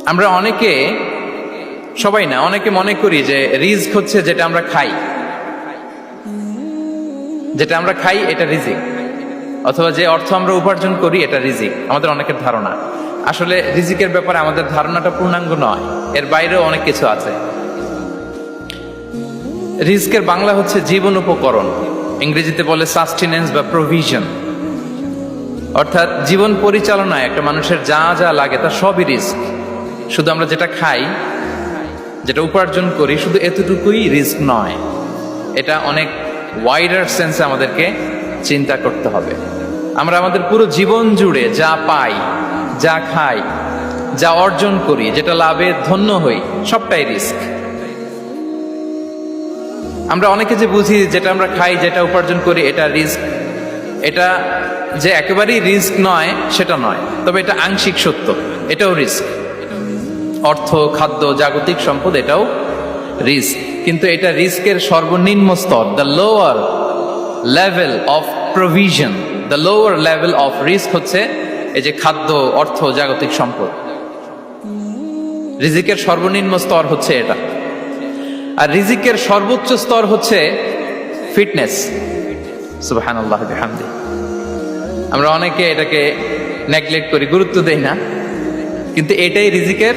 আমরা অনেকে, সবাই না, অনেকে মনে করি যে রিজক হচ্ছে যেটা আমরা খাই, যেটা আমরা খাই এটা রিজিক, অথবা যে অর্থ আমরা উপার্জন করি এটা রিজিক। আমাদের অনেকের ধারণা। আসলে রিজিকের ব্যাপারে আমাদের ধারণাটা পূর্ণাঙ্গ নয়, এর বাইরেও অনেক কিছু আছে। রিজকের বাংলা হচ্ছে জীবন উপকরণ, ইংরেজিতে বলে সাস্টেনেন্স বা প্রভিশন। অর্থাৎ জীবন পরিচালনায় একটা মানুষের যা যা লাগে তা সবই রিস্ক। শুধু আমরা যেটা খাই, যেটা উপার্জন করি, শুধু এতটুকুই রিস্ক নয়। এটা অনেক ওয়াইডার সেন্সে আমাদেরকে চিন্তা করতে হবে। আমরা আমাদের পুরো জীবন জুড়ে যা পাই, যা খাই, যা অর্জন করি, যেটা লাভে ধন্য হই, সবটাই রিস্ক। আমরা অনেকে যে বুঝি যেটা আমরা খাই, যেটা উপার্জন করি এটা রিস্ক, এটা যে একেবারেই রিস্ক নয় সেটা নয়, তবে এটা আংশিক সত্য, এটাও রিস্ক। অর্থ, খাদ্য, জাগতিক সম্পদ এটাও রিস্ক, কিন্তু এটা রিস্কের সর্বনিম্ন স্তর। The lower level of provision, the lower level of risk হচ্ছে এই যে খাদ্য, অর্থ, জাগতিক সম্পদ। রিজিকের সর্বনিম্ন স্তর হচ্ছে এটা। আর রিজিকের সর্বোচ্চ স্তর হচ্ছে ফিটনেস। সুবহানাল্লাহ বিহামদি। আমরা অনেকে এটাকে নেগলেক্ট করি, গুরুত্ব দেই না, কিন্তু এটাই রিজিকের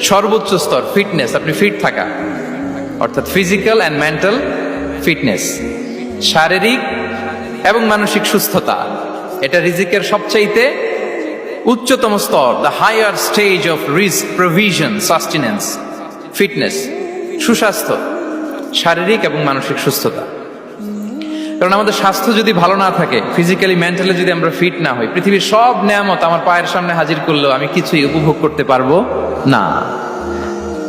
সর্বোচ্চ স্তর, ফিটনেস। আপনি ফিট থাকা, অর্থাৎ ফিজিক্যাল অ্যান্ড মেন্টাল ফিটনেস, শারীরিক এবং মানসিক সুস্থতা, এটা রিজিকের সবচাইতে উচ্চতম স্তর। দ্য হায়ার স্টেজ অফ রিস্ক, প্রভিশন, সাস্টেনেন্স, ফিটনেস, সুস্বাস্থ্য, শারীরিক এবং মানসিক সুস্থতা। কারণ আমাদের স্বাস্থ্য যদি ভালো না থাকে, ফিজিক্যালি মেন্টালি যদি আমরা ফিট না হই, পৃথিবীর সব নেয়ামত আমার পায়ের সামনে হাজির করলেও আমি কিছুই উপভোগ করতে পারবো না।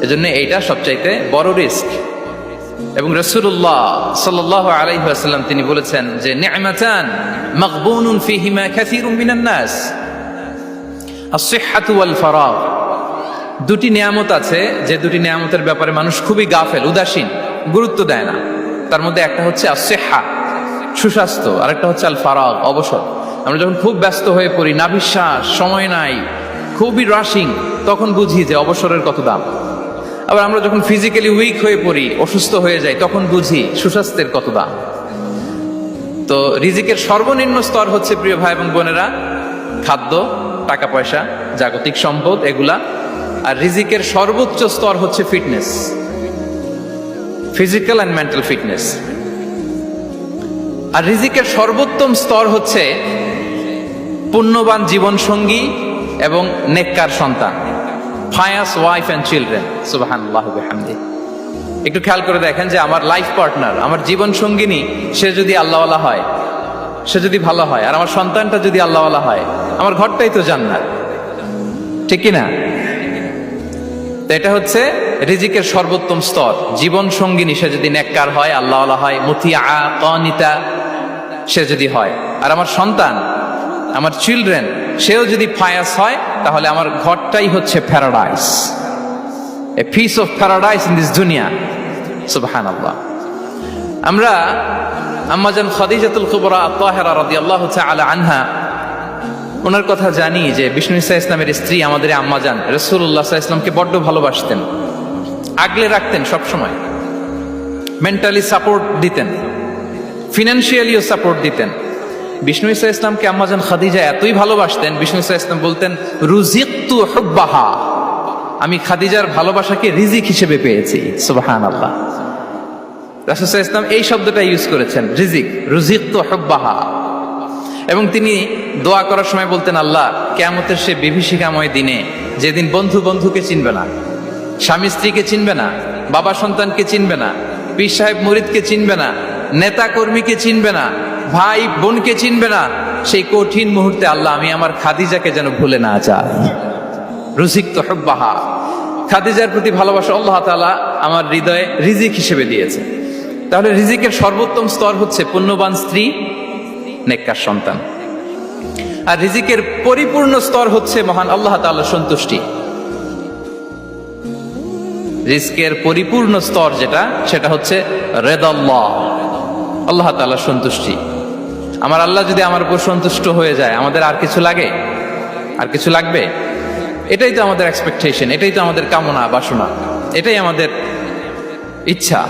এজন্য এইটা সবচাইতে বড় রিস্ক। এবং রাসূলুল্লাহ সাল্লাল্লাহু আলাইহি ওয়াসাল্লাম তিনি বলেছেন যে নি'মাতান মাগবুনুন ফীহিমা কাসীরুম মিনান নাস, আস-সিহহাতু ওয়াল ফারাগ। দুটি নিয়ামত আছে যে দুটি নিয়ামতের ব্যাপারে মানুষ খুবই গাফেল, উদাসীন, গুরুত্ব দেয় না। তার মধ্যে একটা হচ্ছে আস-সিহহা, সুস্বাস্থ্য, আর একটা হচ্ছে আল ফারাগ, অবসর। আমরা যখন খুব ব্যস্ত হয়ে পড়ি, নাভিশ্বাস, সময় নাই, খুবই রাশিং, তখন বুঝি যে অবসরের কত দাম। আবার আমরা যখন ফিজিক্যালি উইক হয়ে পড়ি, অসুস্থ হয়ে যাই, তখন বুঝি সুস্বাস্থ্যের কত দাম। তো রিজিকের সর্বনিম্ন স্তর হচ্ছে, প্রিয় ভাই এবং বোনেরা, খাদ্য, টাকা পয়সা, জাগতিক সম্পদ, এগুলা। আর রিজিকের সর্বোচ্চ স্তর হচ্ছে fitness, physical and mental fitness. আর রিজিকের সর্বোত্তম স্তর হচ্ছে পুণ্যবান জীবন সঙ্গী এবং নেককার সন্তান, ফায়াস ওয়াইফ অ্যান্ড চিলড্রেন। সুবহানাল্লাহ বিহামদি। একটু খেয়াল করে দেখেন যে আমার লাইফ পার্টনার, আমার জীবন সঙ্গিনী, সে যদি আল্লাহওয়ালা হয়, সে যদি ভালো হয়, আর আমার সন্তানটা যদি আল্লাহওয়ালা হয়, আমার ঘরটাই তো জান্নাত, ঠিক কি না? তো এটা হচ্ছে রিজিকের সর্বোত্তম স্তর। জীবন সঙ্গিনী সে যদি নেককার হয়, আল্লাহওয়ালা হয়, মুতিয়া কানিতা সে যদি হয়, আর আমার সন্তান, আমার চিলড্রেন, সেও যদি ফায়াস হয়, তাহলে আমার ঘরটাই হচ্ছে paradise, a piece of paradise in this দুনিয়া। সুবহানাল্লাহ। আমরা আম্মাজান খাদিজাতুল কুবরা আত-তাহেরা রাদিয়াল্লাহু তাআলা আনহা, ওনার কথা জানি যে বিষ্ণু ঈসা ইসলামের স্ত্রী আমাদের আম্মাজান রাসূলুল্লাহ সাল্লাল্লাহু আলাইহি ওয়াসাল্লামকে বড্ড ভালোবাসতেন, আগলে রাখতেন সব সময়, মেন্টালি সাপোর্ট দিতেন, ফিনান্সিয়ালিও সাপোর্ট দিতেন। বিষ্ণু ঈসা ইসলামকে আম্মাজান খাদিজা এতই ভালোবাসতেন, বিষ্ণু ঈসা ইসলাম বলতেন রুজিকতু হুব্বাহা, আমি খাদিজার ভালোবাসাকে রিজিক হিসেবে পেয়েছি। সুবহানাল্লাহ। রাসূল সাল্লাল্লাহু আলাইহি ওয়াসাল্লাম এই শব্দটা ইউজ করেছেন, রিজিক, রুজিকতু হুব্বাহা। এবং তিনি দোয়া করার সময় বলতেন, আল্লাহ, কিয়ামতের সে বিভীষিকাময় দিনে, যেদিন বন্ধু বন্ধুকে চিনবে না, স্বামী স্ত্রীকে চিনবে না, বাবা সন্তানকে চিনবে না, পীর সাহেব মুরিদকে চিনবে না, নেতা কর্মীকে চিনবে না, ভাই বোনকে চিনবে না, সেই কঠিন মুহূর্তে আল্লাহ, আমি আমার খাদিজাকে যেন ভুলে না যাই। রুজিকতু হুব্বাহা, খাদিজার প্রতি ভালোবাসা আল্লাহ তাআলা আমার হৃদয়ে রিজিক হিসেবে দিয়েছে। তাহলে রিজিকের সর্বোত্তম স্তর হচ্ছে পুণ্যবান স্ত্রী, নেককার সন্তান। আর রিজিকের পরিপূর্ণ স্তর হচ্ছে মহান আল্লাহ তাআলার সন্তুষ্টি। রিজকের পরিপূর্ণ স্তর যেটা, সেটা হচ্ছে রিদাল্লাহ, আল্লাহ তাআলার সন্তুষ্টি। আমার আল্লাহ যদি আমার উপর সন্তুষ্ট হয়ে যায়, আমাদের আর কিছু লাগে? আর কিছু লাগবে? এটাই তো আমাদের এক্সপেকটেশন, এটাই তো আমাদের কামনা বাসনা, এটাই আমাদের ইচ্ছা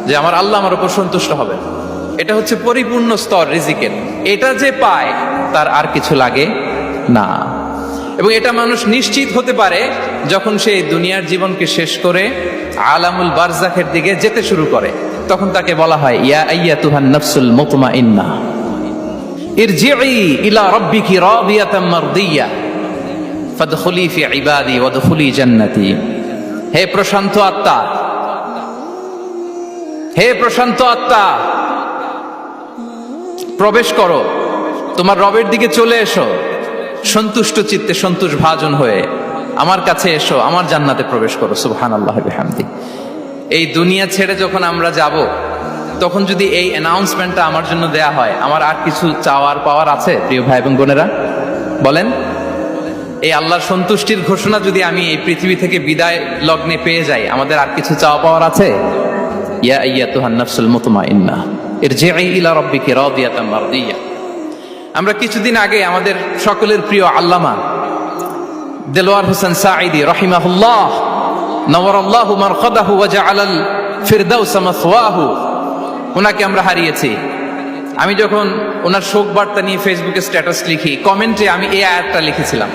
যে আমার আল্লাহ আমার উপর সন্তুষ্ট হবে। এটা হচ্ছে পরিপূর্ণ স্তর রিজিকের। এটা যে পায় তার আর কিছু লাগে না। এবং এটা মানুষ নিশ্চিত হতে পারে যখন সে দুনিয়ার জীবনকে শেষ করে আলামুল বারজাখের দিকে যেতে শুরু করে। তখন তাকে বলা হয় ইয়া আইয়াতুহান নাফসুল মুতমাইন্নাহ ইরজিই ইলা রাব্বিকি রাদিয়াতাম মারদিয়া ফাদখুলি ফি ইবাদি ওয়াদখুলি জান্নাতি। হে প্রশান্ত আত্মা, হে প্রশান্ত আত্মা, প্রবেশ করো, তোমার রবের দিকে চলে এসো, সন্তুষ্ট চিত্তে সন্তোষ ভাজন হয়ে আমার কাছে এসো, আমার জান্নাতে প্রবেশ করো। সুবহানাল্লাহ ওয়া বিহামদি। এই দুনিয়া ছেড়ে যখন আমরা যাব, তখন যদি এই অ্যানাউন্সমেন্টটা আমার জন্য দেয়া হয়, আমার আর কিছু চাওয়ার পাওয়ার আছে? প্রিয় ভাই এবং বোনেরা বলেন, এই আল্লাহর সন্তুষ্টির ঘোষণা যদি আমি এই পৃথিবী থেকে বিদায় লগ্নে পেয়ে যাই, আমাদের আর কিছু চাওয়া পাওয়ার আছে? ইয়া আইয়াতুহান নাফসুল মুতমাইন্নাহ ইরজিই ইলা রাব্বিকি রাদিয়াতাম মারদিয়া। আমরা কিছুদিন আগে আমাদের সকলের প্রিয় আল্লামা দেলোয়ার হোসেন সাঈদী রাহিমাহুল্লাহ নওয়ারাল্লাহু মারকাদাহু ওয়া জাআলাল ফিরদাউস মাসওয়াহু, ওনাকে আমরা হারিয়েছি। আমি যখন ওনার শোক বার্তা নিয়ে ফেসবুকে স্ট্যাটাস লিখি, কমেন্টে আমি এই আয়াতটা লিখেছিলাম।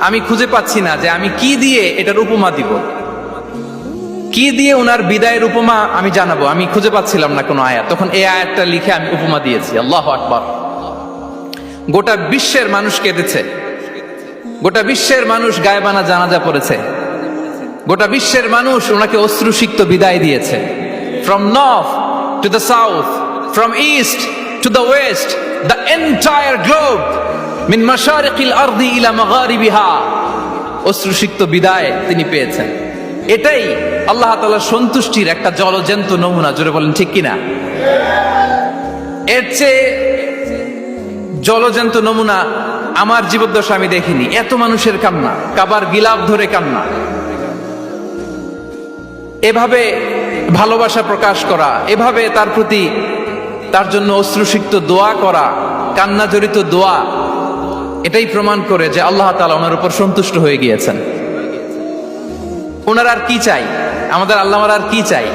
আমি খুঁজে পাচ্ছি না যে আমি কি দিয়ে এটার উপমা দিব, কি দিয়ে ওনার বিদায়ের উপমা আমি জানাবো। আমি খুঁজে পাচ্ছিলাম না কোনো আয়াত। তখন এই আয়াতটা লিখে আমি উপমা দিয়েছি। আল্লাহু আকবার। গোটা বিশ্বের মানুষ কেঁদেছে, গোটা বিশ্বের মানুষ গায়েবানা জানাজা পড়েছে, গোটা বিশ্বের মানুষ ওনাকে অশ্রুসিক্ত বিদায় দিয়েছে। From north to the south, from east to the west, the entire globe, মিন মাশারিকিল আরদি ইলা মাগারিবিহা, অশ্রুসিক্ত বিদায় তিনি পেয়েছেন। এটাই আল্লাহ তাআলার সন্তুষ্টির একটা জলজ্যান্ত নমুনা। জোরে বলেন ঠিক কিনা? এর চেয়ে জলজ্যান্ত নমুনা আমার জীবদ্দশা আমি দেখিনি। এত মানুষের কান্না, কাবার গিলাফ ধরে কান্না, এভাবে ভালোবাসা প্রকাশ করা, এভাবে তার প্রতি তার জন্য অশ্রুসিক্ত দোয়া করা, কান্না জড়িত দোয়া, এটাই প্রমাণ করে যে আল্লাহ তাআলা ওনার উপর সন্তুষ্ট হয়ে গিয়েছেন। ওনার আর কি চাই? আমাদের আল্লাহর আর কি চাই?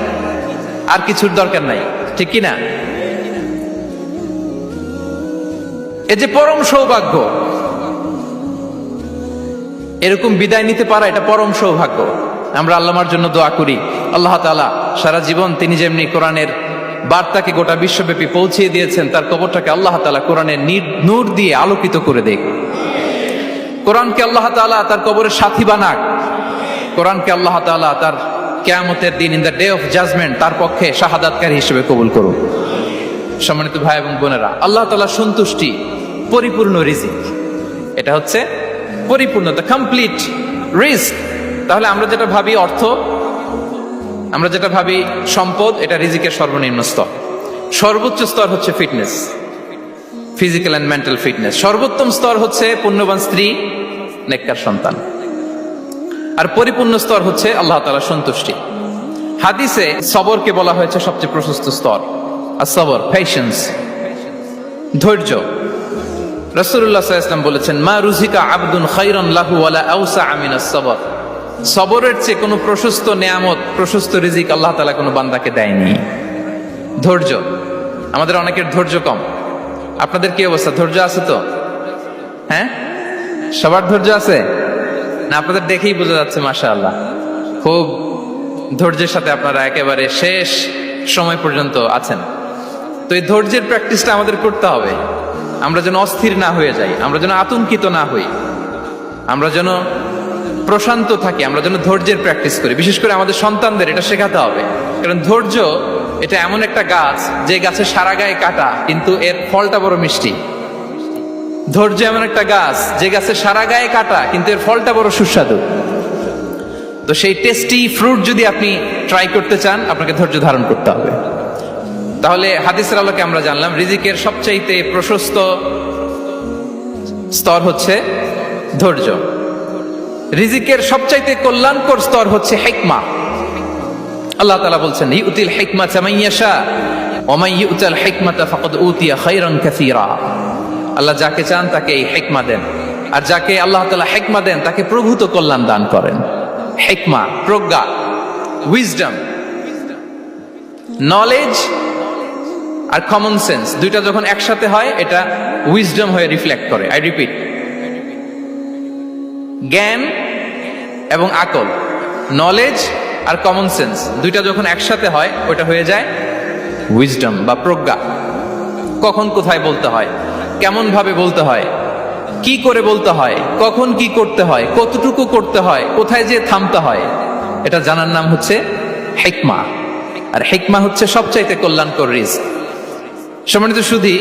আর কিছুর দরকার নাই, ঠিক কিনা? এ যে পরম সৌভাগ্য, এরকম বিদায় নিতে পারা এটা পরম সৌভাগ্য। আমরা আল্লাহর জন্য দোয়া করি, আল্লাহ তাআলা সারা জীবন তিনি যেমনি কোরআনের বার্তাকে গোটা বিশ্বব্যাপী পৌঁছিয়ে দিয়েছেন, তার কবরটাকে আল্লাহ তাআলা কোরআনের নূর দিয়ে আলোকিত করে দেখ। কোরআনকে আল্লাহ তাআলা তার কবরের সাথী বানাক। কোরআনকে আল্লাহ তাআলা তার কিয়ামতের দিন, in the day of judgement, তার পক্ষে শাহাদাতকারী হিসেবে কবুল করুন। সম্মানিত ভাই এবং বোনেরা, আল্লাহ তাআলার সন্তুষ্টি পরিপূর্ণ রিজিক। এটা হচ্ছে পরিপূর্ণ, দ্য কমপ্লিট রিস্ক। তাহলে আমরা যেটা ভাবি অর্থ, আমরা যেটা ভাবি সম্পদ, এটা রিজিকের সর্বনিম্ন স্তর। সর্বোচ্চ স্তর হচ্ছে fitness, physical and mental fitness. সর্বোত্তম স্তর হচ্ছে পুণ্যবান স্ত্রী, নেককার সন্তান। আর পরিপূর্ণ স্তর হচ্ছে আল্লাহ তাআলার সন্তুষ্টি। হাদিসে সবরকে বলা হয়েছে সবচেয়ে প্রশস্ত স্তর। আর সবর, পেশেন্স, ধৈর্য। রাসূলুল্লাহ সাল্লাল্লাহু আলাইহি ওয়াসাল্লাম বলেছেন, মা রুজিকা আবদুন খায়রান লাহু ওয়ালা আওসা মিনাস সবর। সবরের চেয়ে কোনো প্রশস্ত নেয়ামত, প্রশস্ত রিজিক আল্লাহ তাআলা কোনো বান্দাকে দেয়নি। ধৈর্য, আমাদের অনেকের ধৈর্য কম। আপনাদের কি অবস্থা? ধৈর্য আছে তো? হ্যাঁ, সবার ধৈর্য আছে না? আপনাদের দেখেই বোঝা যাচ্ছে মাশাআল্লাহ, খুব ধৈর্যের সাথে আপনারা একেবারে শেষ সময় পর্যন্ত আছেন। তো এই ধৈর্যের প্র্যাকটিসটা আমাদের করতে হবে। আমরা যেন অস্থির না হয়ে যাই, আমরা যেন আতঙ্কিত না হই, আমরা যেন প্রশান্ত থাকি, আমরা যেন ধৈর্যের প্র্যাকটিস করি। বিশেষ করে আমাদের সন্তানদের এটা শেখাতে হবে। কারণ ধৈর্য এটা এমন একটা গাছ, যে গাছে সারা গায়ে কাটা কিন্তু এর ফলটা বড় মিষ্টি। ধৈর্য এমন একটা গাছ, যে গাছে সারা গায়ে কাটা কিন্তু এর ফলটা বড় সুস্বাদু। তো সেই টেস্টি ফ্রুট যদি আপনি ট্রাই করতে চান, আপনাকে ধৈর্য ধারণ করতে হবে। তাহলে হাদিসের আলোকে আমরা জানলাম রিজিকের সবচাইতে প্রশস্ত স্তর হচ্ছে ধৈর্য। রিজিকের সবচাইতে কল্যাণকর স্তর হচ্ছে হিকমা। আল্লাহ তাআলা বলছেন, ইউতিল হিকমাতা মান ইয়াশা ওয়া মান ইউতাল হিকমাতা ফাকাদ উতিয়া খায়রান কাসীরা। আল্লাহ যাকে চান তাকে এই হিকমা দেন। আর যাকে আল্লাহ তাআলা হিকমা দেন তাকে প্রভূত কল্যাণ দান করেন। হিকমা, প্রজ্ঞা, উইজডম, নলেজ আর কমন সেন্স দুইটা যখন একসাথে হয় এটা উইজডম হয়ে রিফ্লেক্ট করে। আই রিপিট, জ্ঞান এবং আকল, নলেজ আর কমন সেন্স দুইটা যখন একসাথে হয় ওটা হয়ে যায় উইজডম বা প্রজ্ঞা। কখন কোথায় বলতে হয়, কেমন ভাবে বলতে হয়, কি করে বলতে হয়, কখন কি করতে হয়, কতটুকু করতে হয়, কোথায় যে থামতে হয়, এটা জানার নাম হচ্ছে হিকমা। আর হিকমা হচ্ছে সবচাইতে কল্যাণকর রিস্ক। সম্মানিত সুধী,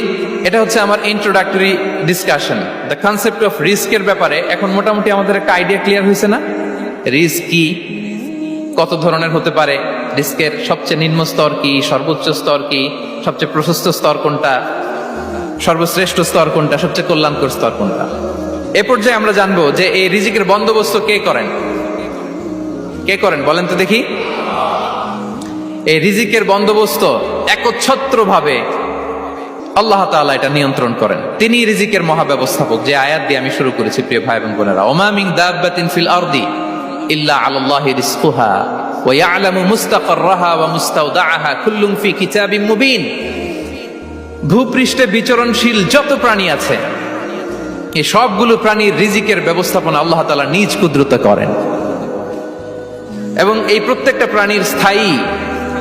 এটা হচ্ছে আমার introductory discussion. The concept of রিস্কের ব্যাপারে এখন মোটামুটি আমাদের একটা আইডিয়া ক্লিয়ার হয়েছে না? রিস্ক কি, কত ধরনের হতে পারে, রিস্কের সবচেয়ে নিম্ন স্তর কি, সর্বোচ্চ স্তর কি, সবচেয়ে প্রশস্ত স্তর কোনটা, সর্বশ্রেষ্ঠ স্তর কোনটা, সবচেয়ে কল্যাণকর স্তর কোনটা। এ পর্যায়ে আমরা জানবো যে এই রিজিকের বন্দোবস্ত কে করেন। কে করেন বলেন তো দেখি? এই রিজিকের বন্দোবস্ত একচ্ছত্র ভাবে আল্লাহ তাআলা এটা নিয়ন্ত্রণ করেন। তিনি রিজিকের মহাব্যবস্থাপক। যে আয়াত দিয়ে আমি শুরু করেছি প্রিয় ভাই এবং বোনেরা, ওমা মিন দাব্বাতিন ফিল আরদি ইল্লা আলাল্লাহি রিজকুহা ওয়া ইয়ালামু মুস্তাকাররাহা ওয়া মুস্তাওদাআহা কুল্লুম ফি কিতাবিম মুবিন। ভূপৃষ্ঠে বিচরণশীল যত প্রাণী আছে এই সবগুলো প্রাণীর রিজিকের ব্যবস্থাপনা আল্লাহ তাআলা নিজ কুদরতে করেন এবং এই প্রত্যেকটা প্রাণীর স্থায়ী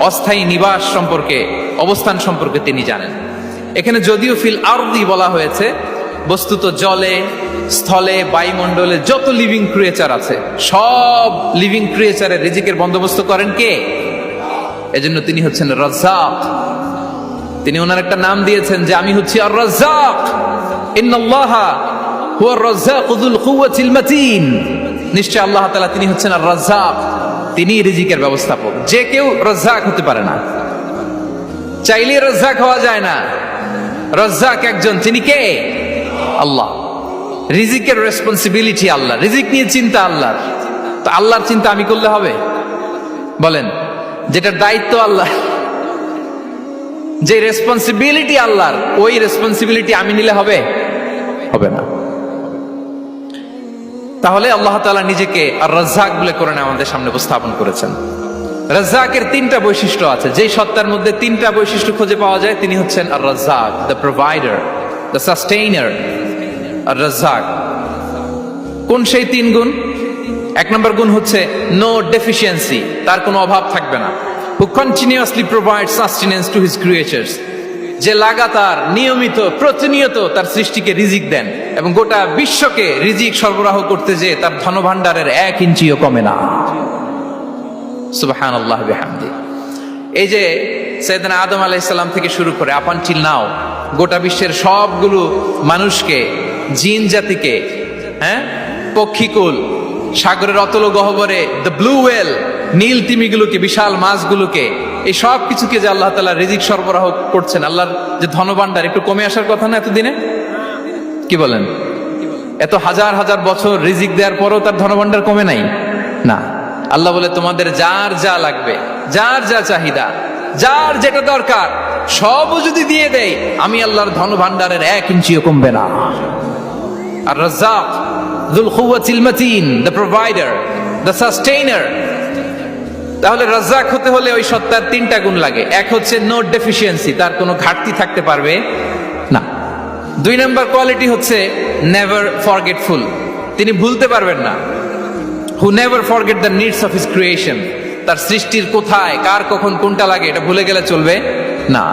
অস্থায়ী নিবাস সম্পর্কে, অবস্থান সম্পর্কে তিনি জানেন। এখানে যদিও ফিল আরদি বলা হয়েছে, বস্তুত জলে, স্থলে, বায়ুমণ্ডলে যত লিভিং ক্রিয়েচার আছে সব লিভিং ক্রিয়েচারের রিজিকের বন্দোবস্ত করেন কে? এজন্য তিনি হচ্ছেন রাজ্জাক। তিনি ওনার একটা নাম দিয়েছেন যে আমি হচ্ছি আর রাজ্জাক, ইন্নাল্লাহা হুয়ার রাজ্জাকু যুল কুওয়াতিল মাতিন। নিশ্চয় আল্লাহ তাআলা তিনি হচ্ছেন আর রাজ্জাক, তিনি রিজিকের ব্যবস্থাপক। যে কেউ রাজ্জাক হতে পারে না, চাইলে রাজ্জাক হওয়া যায় না। রাজ্জাক একজন, তিনি কে? আল্লাহ। রিজিকের রেসপন্সিবিলিটি আল্লাহ, রিজিক নিয়ে চিন্তা আল্লাহর। তো আল্লাহর চিন্তা আমি করলে হবে? বলেন, যেটার দায়িত্ব আল্লাহ, যে রেসপন্সিবিলিটি আল্লাহর, ওই রেসপন্সিবিলিটি আমি নিলে হবে? হবে না। তাহলে আল্লাহ তাআলা নিজেকে আর রাজ্জাক বলে কোরআন আমাদের সামনে উপস্থাপন করেছেন। রাজ্জাকের তিনটা বৈশিষ্ট্য আছে। যেই সত্তার মধ্যে তিনটা বৈশিষ্ট্য খুঁজে পাওয়া যায় তিনি হচ্ছেন আর রাজ্জাক, দ্য প্রোভাইডার, দ্য সাস্টেইনার। আর রাজ্জাক কোন সেই তিন গুণ? এক নম্বর গুণ হচ্ছে নো ডেফিসিয়েন্সি, তার কোনো অভাব থাকবে না। হু continuously provide sustenance to his creatures, যে লাগাতার, নিয়মিত, প্রতিনিয়ত তার সৃষ্টিকে রিজিক দেন এবং গোটা বিশ্বকে রিজিক সরবরাহ করতে যে তার ধনভাণ্ডারের 1 ইঞ্চিও কমে না। সুবহানাল্লাহ বিহামদি। এই যে সাইয়েদনা আদম আলাইহিস সালাম থেকে শুরু করে আপ আনটিল নাও গোটা বিশ্বের সবগুলো মানুষকে, জিন জাতিকে, পক্ষীকুল, সাগরের অতল গহ্বরে দ্য ব্লু ওয়েল, নীল তিমিগুলোকে, বিশাল মাছগুলোকে, এই সব কিছুকে যে আল্লাহ তাআলা রিজিক সরবরাহ করছেন, আল্লাহর যে ধনভাণ্ডার একটু কমে আসার কথা না এতদিনে? কি বলেন? এত হাজার হাজার বছর রিজিক দেওয়ার পরও তার ধনভাণ্ডার কমে নাই না। আল্লাহ বলে তোমাদের যার যা লাগবে, যার যা চাহিদা, যার যেটা দরকার সবও যদি দিয়ে দেয় আমি আল্লাহর ধনভাণ্ডারের 1 ইঞ্চিও কমবে না। আর Razzak যুল কুওয়াতিল মাতিন, the provider, the sustainer. তাহলে রাজ্জাক হতে হলে ওই সত্তার তিনটা গুণ লাগে। এক হচ্ছে নো ডেফিসিয়েন্সি, তার কোনো ঘাটতি থাকতে পারবে না। 2 নম্বর কোয়ালিটি হচ্ছে নেভার ফরগেটফুল, তিনি ভুলতে পারবেন না। Who never forget the needs of his creation, তার সৃষ্টির কোথায়, কার, কখন, কোনটা লাগে এটা ভুলে গেলে চলবে না।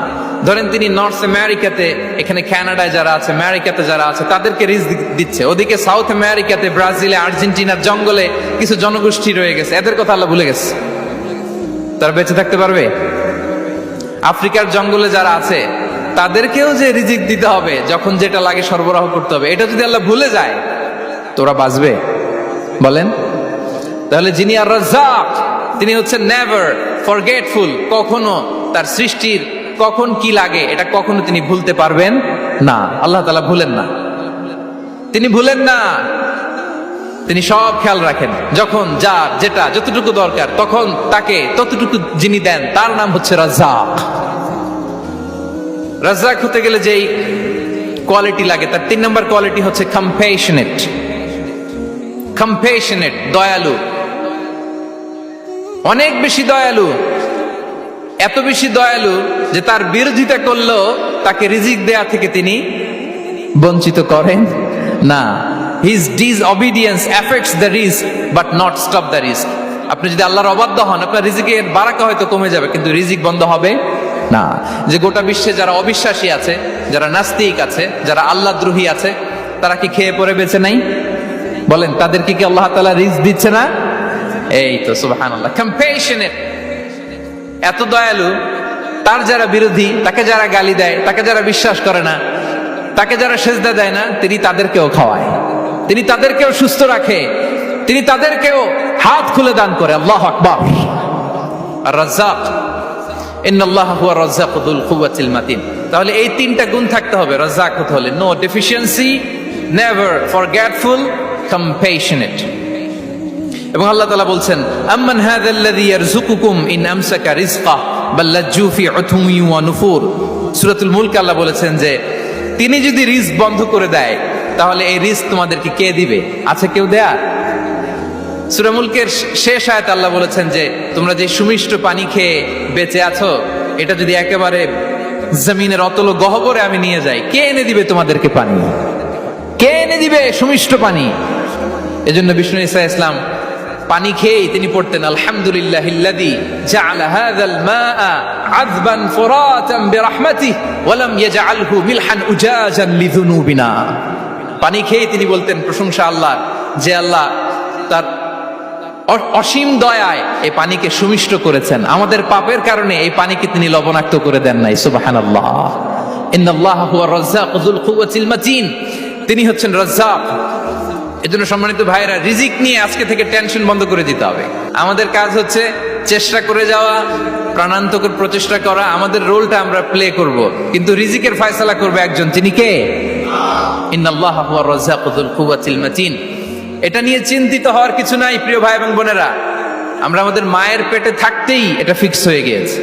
ধরেন তিনি নর্থ আমেরিকাতে, এখানে কানাডায় যারা আছে, আমেরিকাতে যারা আছে তাদেরকে রিজিক দিচ্ছে। ওদিকে সাউথ আমেরিকাতে, ব্রাজিলে, আর্জেন্টিনার জঙ্গলে কিছু জনগোষ্ঠী রয়ে গেছে, এদের কথা আল্লাহ ভুলে গেছে। তারা বেঁচে থাকতে পারবে? আফ্রিকার জঙ্গলে যারা আছে তাদেরকেও যে রিজিক দিতে হবে, যখন যেটা লাগে সরবরাহ করতে হবে, এটা যদি আল্লাহ ভুলে যায় তোরা বাঁচবে? বলেন। তাহলে যিনি আর রাজ্জাক তিনি হচ্ছেন নেভার ফরগেটফুল, কখনো তার সৃষ্টির কখন কি লাগে এটা কখনো তিনি ভুলতে পারবেন না। আল্লাহ তাআলা ভুলেন না, তিনি ভুলেন না, তিনি সব খেয়াল রাখেন। যখন যার যেটা যতটুকু দরকার তখন তাকে ততটুকু যিনি দেন তার নাম হচ্ছে রাজ্জাক। রাজ্জাক হতে গেলে যেই কোয়ালিটি লাগে তার 3 নম্বর কোয়ালিটি হচ্ছে কম্প্যাশনেট। কম্প্যাশনেট, দয়ালু, অনেক বেশি দয়ালু। এত বেশি দয়ালু যে তার বিরোধিতা করলেও তাকে রিজিক দেয়া থেকে তিনি বঞ্চিত করেন না। His disobedience effects the risk but not stop the risk. আপনি যদি আল্লাহর অবাধ্য হন, আপনার রিজিকের বারাকা হয়তো কমে যাবে, কিন্তু রিজিক বন্ধ হবে না। যে গোটা বিশ্বে যারা অবিশ্বাসী আছে, যারা নাস্তিক আছে, যারা আল্লাহদ্রোহী আছে, তারা কি খেয়ে পরে বেঁচে নাই? বলেন, তাদেরকে কি আল্লাহ তাআলা রিস্ক দিচ্ছে না? এই তো সুবহানাল্লাহ। কম্প্যাশনেট, এত দয়ালু, তার যারা বিরোধী, তাকে যারা গালি দেয়, তাকে যারা বিশ্বাস করে না, তাকে যারা সেজদা দেয় না, তিনি তাদেরকেও খাওয়ায়, তিনি তাদেরকেও সুস্থ রাখে, তিনি তাদেরকেও হাত খুলে দান করে। আল্লাহু আকবার। আর রাজ্জাক, ইন্নাল্লাহা হুয়া রাজ্জাকু যুল কুওয়াতিল মাতিন। তাহলে এই তিনটা গুণ থাকতে হবে রাজ্জাক হতে হলে: no deficiency, never forgetful, compassionate. এবং আল্লাহ তাআলা বলছেন, আম্মান হাযাল্লাযী ইয়ারযুকুকুম ইন আমসাকা রিজকাহ বাল লাজ্জু ফি উতুমি ওয়া নুফুর। সূরাতুল মুলক আল্লাহ বলেছেন যে তিনি যদি রিজক বন্ধ করে দেয়, তাহলে এই রিজক তোমাদেরকে কে দিবে? আছে কেউ দেয়া? সূরা মুলকের শেষ আয়াতে আল্লাহ বলেছেন যে তোমরা যে সুমিষ্ট পানি খেয়ে বেঁচে আছো, এটা যদি একেবারে জমিনের অতল গহ্বরে আমি নিয়ে যাই, কে এনে দিবে তোমাদেরকে পানি? কে এনে দিবে সুমিষ্ট পানি? এজন্য বিষ্ণু ঈসা ইসলাম পানি খেয়েই তিনি পড়তেন, আলহামদুলিল্লাহিল্লাযী জাআলা হাযাল মাআ আযবান ফুরাতান বিরাহমাতিহি ওয়া লাম ইয়াজআলহু মিলহান উজাজান লিযুনুবিনা। পানি খেয়েই তিনি বলতেন, প্রশংসা আল্লাহর, যে আল্লাহ তার অসীম দয়ায় এই পানিকে সুমিষ্ট করেছেন, আমাদের পাপের কারণে এই পানিকে তিনি লবণাক্ত করে দেন নাই। সুবহানাল্লাহ। ইন্নাল্লাহা হুয়া রাজ্জাকু যুল কুওয়াতিল মাতিন। তিনি হচ্ছেন রাজ্জাক। এজন্য সম্মানিত ভাইরা, রিজিক নিয়ে আজকে থেকে টেনশন বন্ধ করে দিতে হবে। আমাদের কাজ হচ্ছে চেষ্টা করে যাওয়া, প্রাণান্তকর প্রচেষ্টা করা, আমাদের রোলটা আমরা প্লে করব, কিন্তু রিজিকের ফয়সালা করবে একজন, তিনি কে? ইন্নাল্লাহা হুয়া রাজ্জাকু যুল কুওয়াতিল মাতিন। এটা নিয়ে চিন্তিত হওয়ার কিছু নাই প্রিয় ভাই এবং বোনেরা। আমরা আমাদের মায়ের পেটে থাকতেই এটা ফিক্স হয়ে গিয়েছে।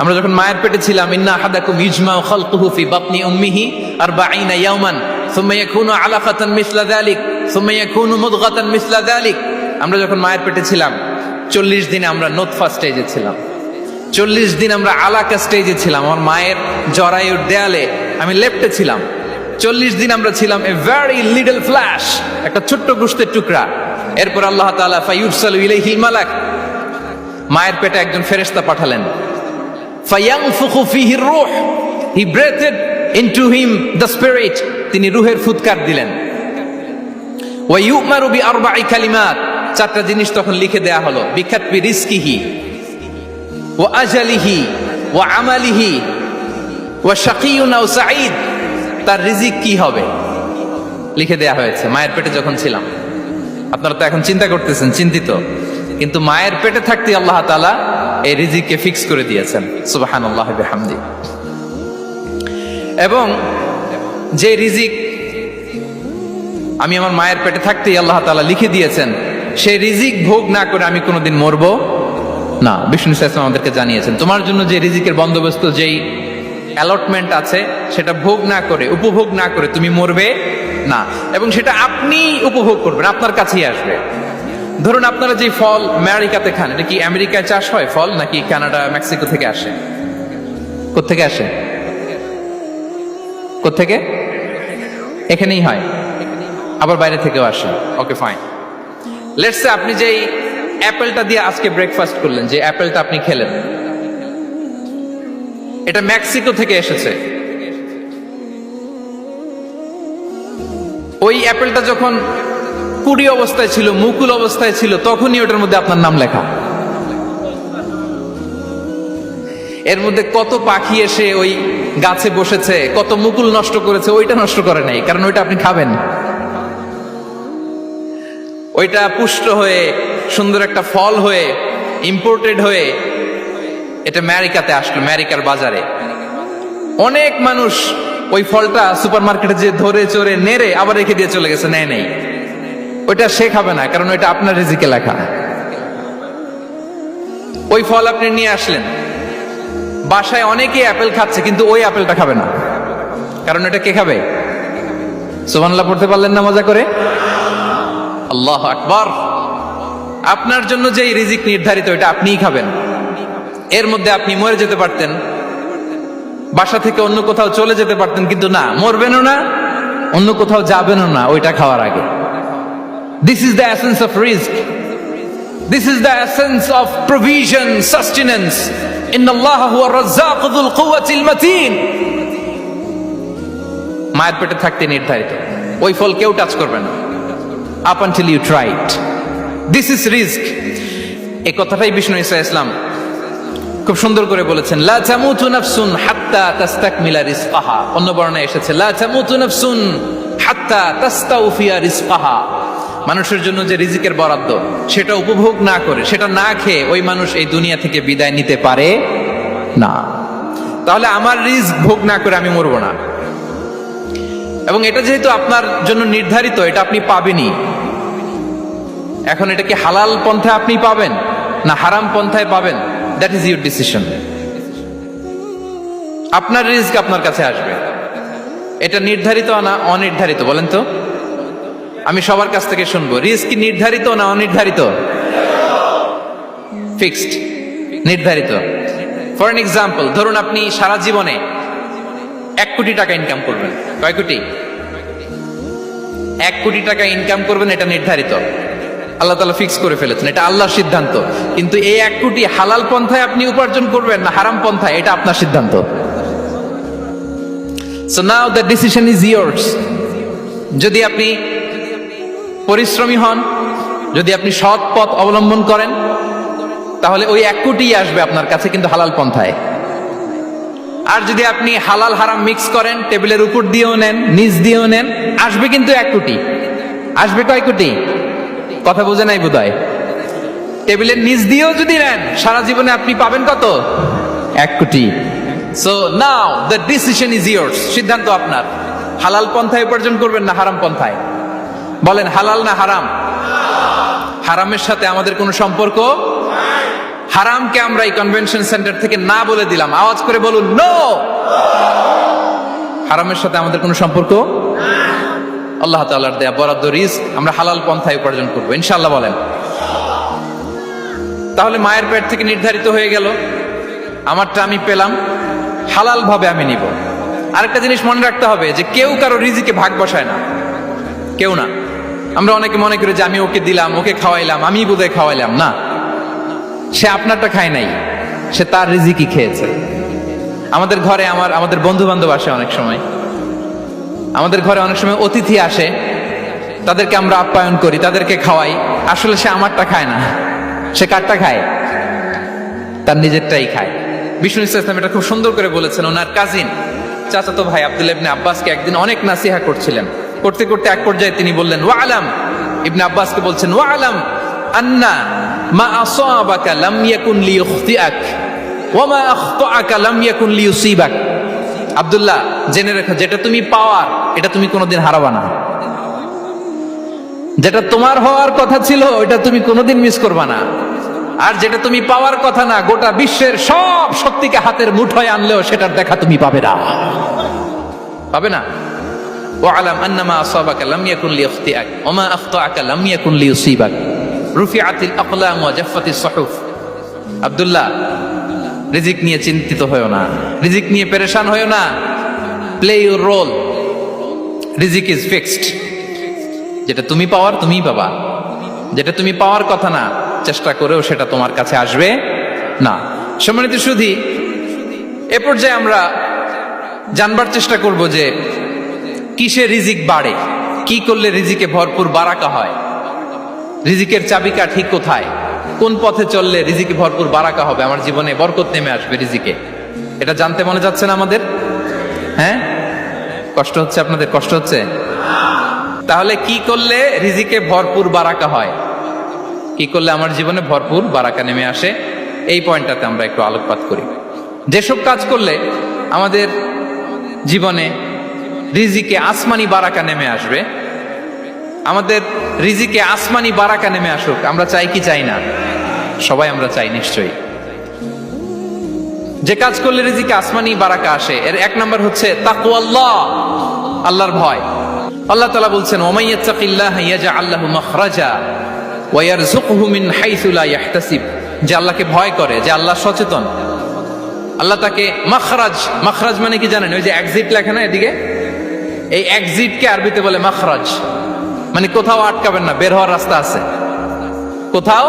আমরা যখন মায়ের পেটে ছিলাম, ইন্না আহাদাকুম ইজমাউ খালকুহু ফি বাতনি উম্মিহি 40 ইয়াওমান সুম্মা ইয়াকুনু আলাকাতান মিসলা যালিক সুম্মা ইয়াকুনু মুদগাতান মিসলা যালিক। আমরা যখন মায়ের পেটে ছিলাম 40 দিন আমরা নুতফা স্টেজে ছিলাম, 40 দিন আমরা আলাকা স্টেজে ছিলাম। আমার মায়ের জরায়ুর দেয়ালে আমি লেপ্টে ছিলাম। 40 দিন আমরা ছিলাম এ ভেরি লিটল ফ্ল্যাশ, একটা ছোট্ট গোশতের টুকরা। এরপর আল্লাহ তাআলা ফায়ুরসালু ইলাইহিল মালাক, মায়ের পেটে একজন ফেরেশতা পাঠালেন। ফায়ানফুখু ফিহির রূহ, he breathed into him the spirit, তিনি রূহের ফুৎকার দিলেন। ওয়া ইউমারু বিআরবা'i কালিমাত, 4টা জিনিস তখন লিখে দেয়া হলো। বিকাতবি রিজকিহি ওয়া আজালিহি ওয়া আমালিহি ওয়া শাকিয়ুন আও সাঈদ, তার রিজিক কি হবে লিখে দেয়া হয়েছে মায়ের পেটে যখন ছিলাম। আপনারা তো এখন চিন্তা করতেছেন, চিন্তিত, কিন্তু মায়ের পেটে থাকতে আল্লাহ তাআলা এই রিজিককে ফিক্স করে দিয়েছেন। সুবহানাল্লাহ বিহামদি। এবং যে রিজিক আমি আমার মায়ের পেটে থাকতেই আল্লাহ তাআলা লিখে দিয়েছেন, সেই রিজিক ভোগ না করে আমি কোনোদিন মরবো না। বিষ্ণু ইসলাম আমাদেরকে জানিয়েছেন, তোমার জন্য যে রিজিকের বন্দোবস্ত, যেই অ্যালটমেন্ট আছে, সেটা ভোগ না করে, উপভোগ না করে তুমি মরবে না। এবং সেটা আপনি উপভোগ করবেন, আপনার কাছেই আসবে। ধরুন আপনারা যে ফল আমেরিকাতে খান, এটা কি আমেরিকায় চাষ হয় ফল, নাকি কানাডা মেক্সিকো থেকে আসে? কোত্থেকে আসে? কোত্থেকে? এখানেই হয়, আবার বাইরে থেকেও আসে। Okay fine. লেটস সে আপনি যেই অ্যাপেলটা দিয়ে আজকে ব্রেকফাস্ট করলেন, যে অ্যাপেলটা আপনি খেলেন, এটা মেক্সিকো থেকে এসেছে। ওই অ্যাপেলটা যখন কুড়ি অবস্থায় ছিল, মুকুল অবস্থায় ছিল, তখনই ওটার মধ্যে আপনার নাম লেখা। এর মধ্যে কত পাখি এসে ওই গাছে বসেছে, কত মুকুল নষ্ট করেছে, ওইটা নষ্ট করে নাই, কারণ ওইটা আপনি খাবেন। ওইটা পুষ্ট হয়ে সুন্দর একটা ফল হয়ে ইম্পোর্টেড হয়ে এটা আমেরিকাতে আসলো, আমেরিকার বাজারে। অনেক মানুষ ওই ফলটা সুপার মার্কেটে যে ধরে চড়ে নেড়ে আবার রেখে দিয়ে চলে গেছে, নেয় নেই। ওইটা সে খাবে না, কারণ ওইটা আপনার রিজিকে লেখা। ওই ফল আপনি নিয়ে আসলেন, বাসায় অনেকেই অ্যাপেল খাচ্ছে, কিন্তু ওই অ্যাপেলটা খাবে না, কারণ এটা কে খাবে? সুবহানাল্লাহ পড়তে পারলেন না মজা করে? আল্লাহু আকবার। আপনার জন্য যেই রিজিক নির্ধারিত এটা আপনিই খাবেন। এর মধ্যে আপনি মরে যেতে পারতেন, বাসা থেকে অন্য কোথাও চলে যেতে পারতেন, কিন্তু না, মরবেনও না, অন্য কোথাও যাবেনও না ওইটা খাওয়ার আগে। This is the essence of risk, this is the essence of provision, sustenance. ইন্নাল্লাহা হুয়ার রাজ্জাকু যুল কুওয়াতিল মাতিন। মায়ের পেটে থাকতে নির্ধারিত, ওই ফল কেউ টাচ করবে না up until you try it. This is রিস্ক। এই কথাটাই বিষ্ণু ঈসা ইসলাম খুব সুন্দর করে বলেছেন, লা তামুতু নাফসুন হাত্তা তাস্তাকমিলা রিজকাহা। অন্য বর্ণনায় এসেছে লা তামুতু নাফসুন হাত্তা তাস্তাউফিয়া রিজকাহা। মানুষের জন্য যে রিজিকের বরাদ্দ সেটা উপভোগ না করে, সেটা না খেয়ে ওই মানুষ এই দুনিয়া থেকে বিদায় নিতে পারে না। তাহলে আমার রিস্ক ভোগ না করে আমি মরবো না। এবং এটা যেহেতু আপনার জন্য নির্ধারিত, এটা আপনি পাবেনই। এখন এটা কি হালাল পন্থায় আপনি পাবেন না হারাম পন্থায় পাবেন, দ্যাট ইজ ইউর ডিসিশন। আপনার রিস্ক আপনার কাছে আসবে। এটা নির্ধারিত না অনির্ধারিত বলেন তো? আমি সবার কাছ থেকে শুনবো, রিস্ক কি নির্ধারিত না অনির্ধারিত? ফিক্সড, নির্ধারিত। ফর এন এক্সাম্পল, ধরুন আপনি সারা জীবনে 1 কোটি টাকা ইনকাম করবেন। কয় কোটি? 1 কোটি টাকা ইনকাম করবেন, এটা নির্ধারিত, আল্লাহ তাআলা ফিক্স করে ফেলেছেন, এটা আল্লাহর সিদ্ধান্ত। কিন্তু এই 1 কোটি হালাল পন্থায় আপনি উপার্জন করবেন না হারাম পন্থায়, এটা আপনার সিদ্ধান্ত। So now the decision is years. যদি আপনি পরিশ্রমী হন, যদি আপনি সৎ পথ অবলম্বন করেন, তাহলে ওই 1 কোটি আসবে আপনার কাছে, কিন্তু হালাল পন্থায়। আর যদি আপনি হালাল হারাম মিক্স করেন, টেবিলের উপর দিয়েও নেন, নিচ দিয়েও নেন, আসবে কিন্তু 1 কোটি। আসবে কয় কোটি? কথা বুঝে নাই বোধহয়। টেবিলের নিচ দিয়েও যদি নেন, সারা জীবনে আপনি পাবেন কত? 1 কোটি। So now the decision is years. সিদ্ধান্ত আপনার। হালাল পন্থায় উপার্জন করবেন না হারাম পন্থায়? বলেন হালাল না হারাম? হারামের সাথে আমাদের কোনো সম্পর্ক? হারামকে আমরা এই কনভেনশন সেন্টার থেকে না বলে দিলাম, আওয়াজ করে বলুন নো। হারামের সাথে আমাদের কোনো সম্পর্ক? আল্লাহ তাআলার দেয়া বরাদ্দ রিস্ক আমরা হালাল পন্থায় উপার্জন করবো ইনশাআল্লাহ। বলেন। তাহলে মায়ের পেট থেকে নির্ধারিত হয়ে গেল, আমারটা আমি পেলাম, হালাল ভাবে আমি নিব। আরেকটা জিনিস মনে রাখতে হবে যে কেউ কারো রিজিকে ভাগ বসায় না, কেউ না। আমরা অনেকে মনে করি যে আমি ওকে দিলাম, ওকে খাওয়াইলাম, আমি বোধহয় খাওয়াইলাম। না, সে আপনারটা খায় নাই, সে তার রিজিকই খেয়েছে। আমাদের ঘরে আমাদের বন্ধু বান্ধব আসে অনেক সময়, আমাদের ঘরে অনেক সময় অতিথি আসে, তাদেরকে আমরা আপ্যায়ন করি, তাদেরকে খাওয়াই। আসলে সে আমারটা খায় না, সে কারটা খায়? তার নিজেরটাই খায়। বিষ্ণু ইসলাম এটা খুব সুন্দর করে বলেছেন। ওনার কাজিন চাচাতো ভাই আব্দুল্লাহ ইবনে আব্বাসকে একদিন অনেক নাসিহা করছিলেন। করতে করতে এক পর্যায়ে তিনি বললেন, ওয়া আলাম, ইবনে আব্বাসকে বলছেন, ওয়া আলাম আন্না মা আসাবাকা লাম ইয়াকুন লিইখতিআক ওয়া মা আখতাআকা লাম ইয়াকুন লিইউসিবাক। আব্দুল্লাহ, জেনে রেখো, যেটা তুমি পাওয়ার এটা তুমি কোনোদিন হারাবা না। যেটা তোমার হওয়ার কথা ছিল ওটা তুমি কোনোদিন মিস করবা না। আর যেটা তুমি পাওয়ার কথা না, গোটা বিশ্বের সব শক্তিকে হাতের মুঠোয় আনলেও সেটার দেখা তুমি পাবে না, পাবে না। ওয়া আলাম আন্না মা আসাবাকা লাম ইয়াকুন লিইখতিআক ওয়া মা আখতাআকা লাম ইয়াকুন লিইউসিবাক। রুফিআতিল আকলাম ওয়া জাফফাতিস সুহুফ। আব্দুল্লাহ, রিজিক নিয়ে চিন্তিত হয়ো না, রিজিক নিয়ে পেরেশান হয়ো না। প্লে ইউর রোল, রিজিক ইজ ফিক্সড। যেটা তুমি পাওয়ার তুমিই পাবা, যেটা তুমি পাওয়ার কথা না, চেষ্টা করেও সেটা তোমার কাছে আসবে না। সম্মানিত সুধী, এ পর্যায়ে আমরা জানবার চেষ্টা করব যে কিসে রিজিক বাড়ে, কি করলে রিজিকে ভরপুর বারাকা হয়, রিজিকের চাবিকা ঠিক কোথায়, কোন পথে চললে রিজিকে ভরপুর বারাকা হবে, আমার জীবনে বরকত নেমে আসবে রিজিকে। এটা জানতে মনে যাচ্ছে না আমাদের? হ্যাঁ, কষ্ট হচ্ছে আপনাদের? কষ্ট হচ্ছে? তাহলে কি করলে রিজিকে ভরপুর বারাকা হয়, কি করলে আমার জীবনে ভরপুর বারাকা নেমে আসে, এই পয়েন্টটাতে আমরা একটু আলোকপাত করি। যেসব কাজ করলে আমাদের জীবনে রিজিকে আসমানি বারাকা নেমে আসবে, আমাদের রিজিকে আসমানি বারাকা নেমে আসুক, আমরা চাই কি চাই না? সবাই আমরা চাই নিশ্চয়ই। যে কাজ করলে রিজিকে আসমানি বারাকা আসে, এর 1 নম্বর হচ্ছে তাকওয়াল্লাহ, আল্লাহর ভয়। আল্লাহ তাআলা বলছেন ওয়া মাইয়াত্তাকিল্লাহা ইয়াজআল লাহু মাখরাজা ওয়া ইয়ারযুকহু মিন হাইসু লা ইয়াহতাসিব, যে আল্লাহকে ভয় করে, যে আল্লাহ সচেতন, আল্লাহ তাকে মাখরাজ, মাখরাজ মানে কি জানেন? ওই যে এক্সিট লেখা না এদিকে, এই এক্সিটকে আরবিতে বলে মাখরাজ, মানে কোথাও আটকাবেন না, বের হওয়ার রাস্তা আছে, কোথাও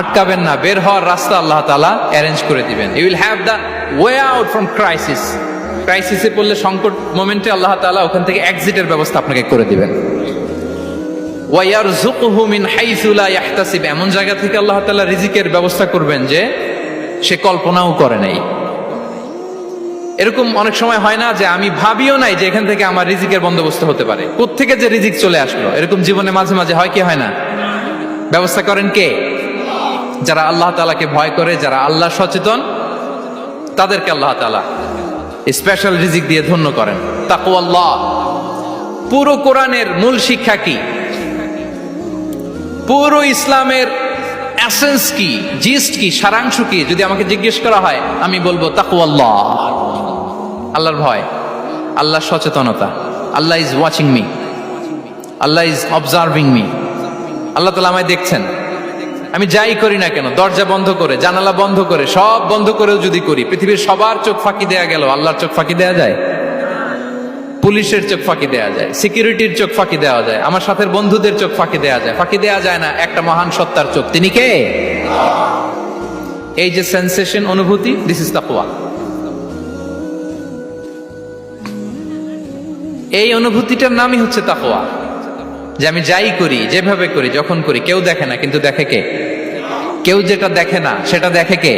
আটকাবেন না, বের হওয়ার রাস্তা আল্লাহ তাআলা অ্যারেঞ্জ করে দিবেন। You will have the way out from crisis. ক্রাইসিসে পড়লে, সংকট মোমেন্টে আল্লাহ তাআলা ওখান থেকে এক্সিটের ব্যবস্থা আপনাকে করে দিবেন। ওয়া ইয়ারযুকহু মিন হাইসু লা ইয়াহতাসিব, এমন জায়গা থেকে আল্লাহ তাআলা রিজিকের ব্যবস্থা করবেন যে সে কল্পনাও করে নাই। এরকম অনেক সময় হয় না যে আমি ভাবিও নাই যে এখান থেকে আমার রিজিকের বন্দোবস্ত হতে পারে, কোত্থেকে যে রিজিক চলে আসলো। এরকম জীবনে মাঝে মাঝে হয় কি হয় না? ব্যবস্থা করেন কে? যারা আল্লাহ তাআলাকে ভয় করে, যারা আল্লাহ সচেতন, তাদেরকে আল্লাহ তাআলা স্পেশাল রিজিক দিয়ে ধন্য করেন। তাকওয়াল্লাহ। পুরো কোরআনের মূল শিক্ষা কি? পুরো ইসলামের এসেন্স কি, জিস্ট কি, সারাংশ কি যদি আমাকে জিজ্ঞেস করা হয়, আমি বলবো তাকওয়াল্লাহ, আল্লাহর ভয়, আল্লাহর সচেতনতা। আল্লাহ ইজ ওয়াচিং মি, আল্লাহ ইজ অবজার্ভিং মি। আল্লাহ তাআলা আমায় দেখছেন, আমি যাই করি না কেন, দরজা বন্ধ করে, জানালা বন্ধ করে, সব বন্ধ করেও যদি করি, পৃথিবীর সবার চোখ ফাঁকি দেয়া গেল, আল্লাহর চোখ ফাঁকি দেয়া যায়? পুলিশের চোখ ফাঁকি দেয়া যায়, সিকিউরিটির চোখ ফাঁকি দেওয়া যায়, আমার সাথে বন্ধুদের চোখ ফাঁকি দেয়া যায়, ফাঁকি দেয়া যায় না একটা মহান সত্তার চোখ। তিনি কে? এই যে সেন্সেশন, অনুভূতি, দিস ইজ তাকওয়া। এই অনুভূতিটার নামই হচ্ছে তাকওয়া, যে আমি যাই করি, যেভাবে করি, যখন করি, কেউ দেখে না কিন্তু দেখে কে? কেউ যেটা দেখে না সেটা দেখে কে?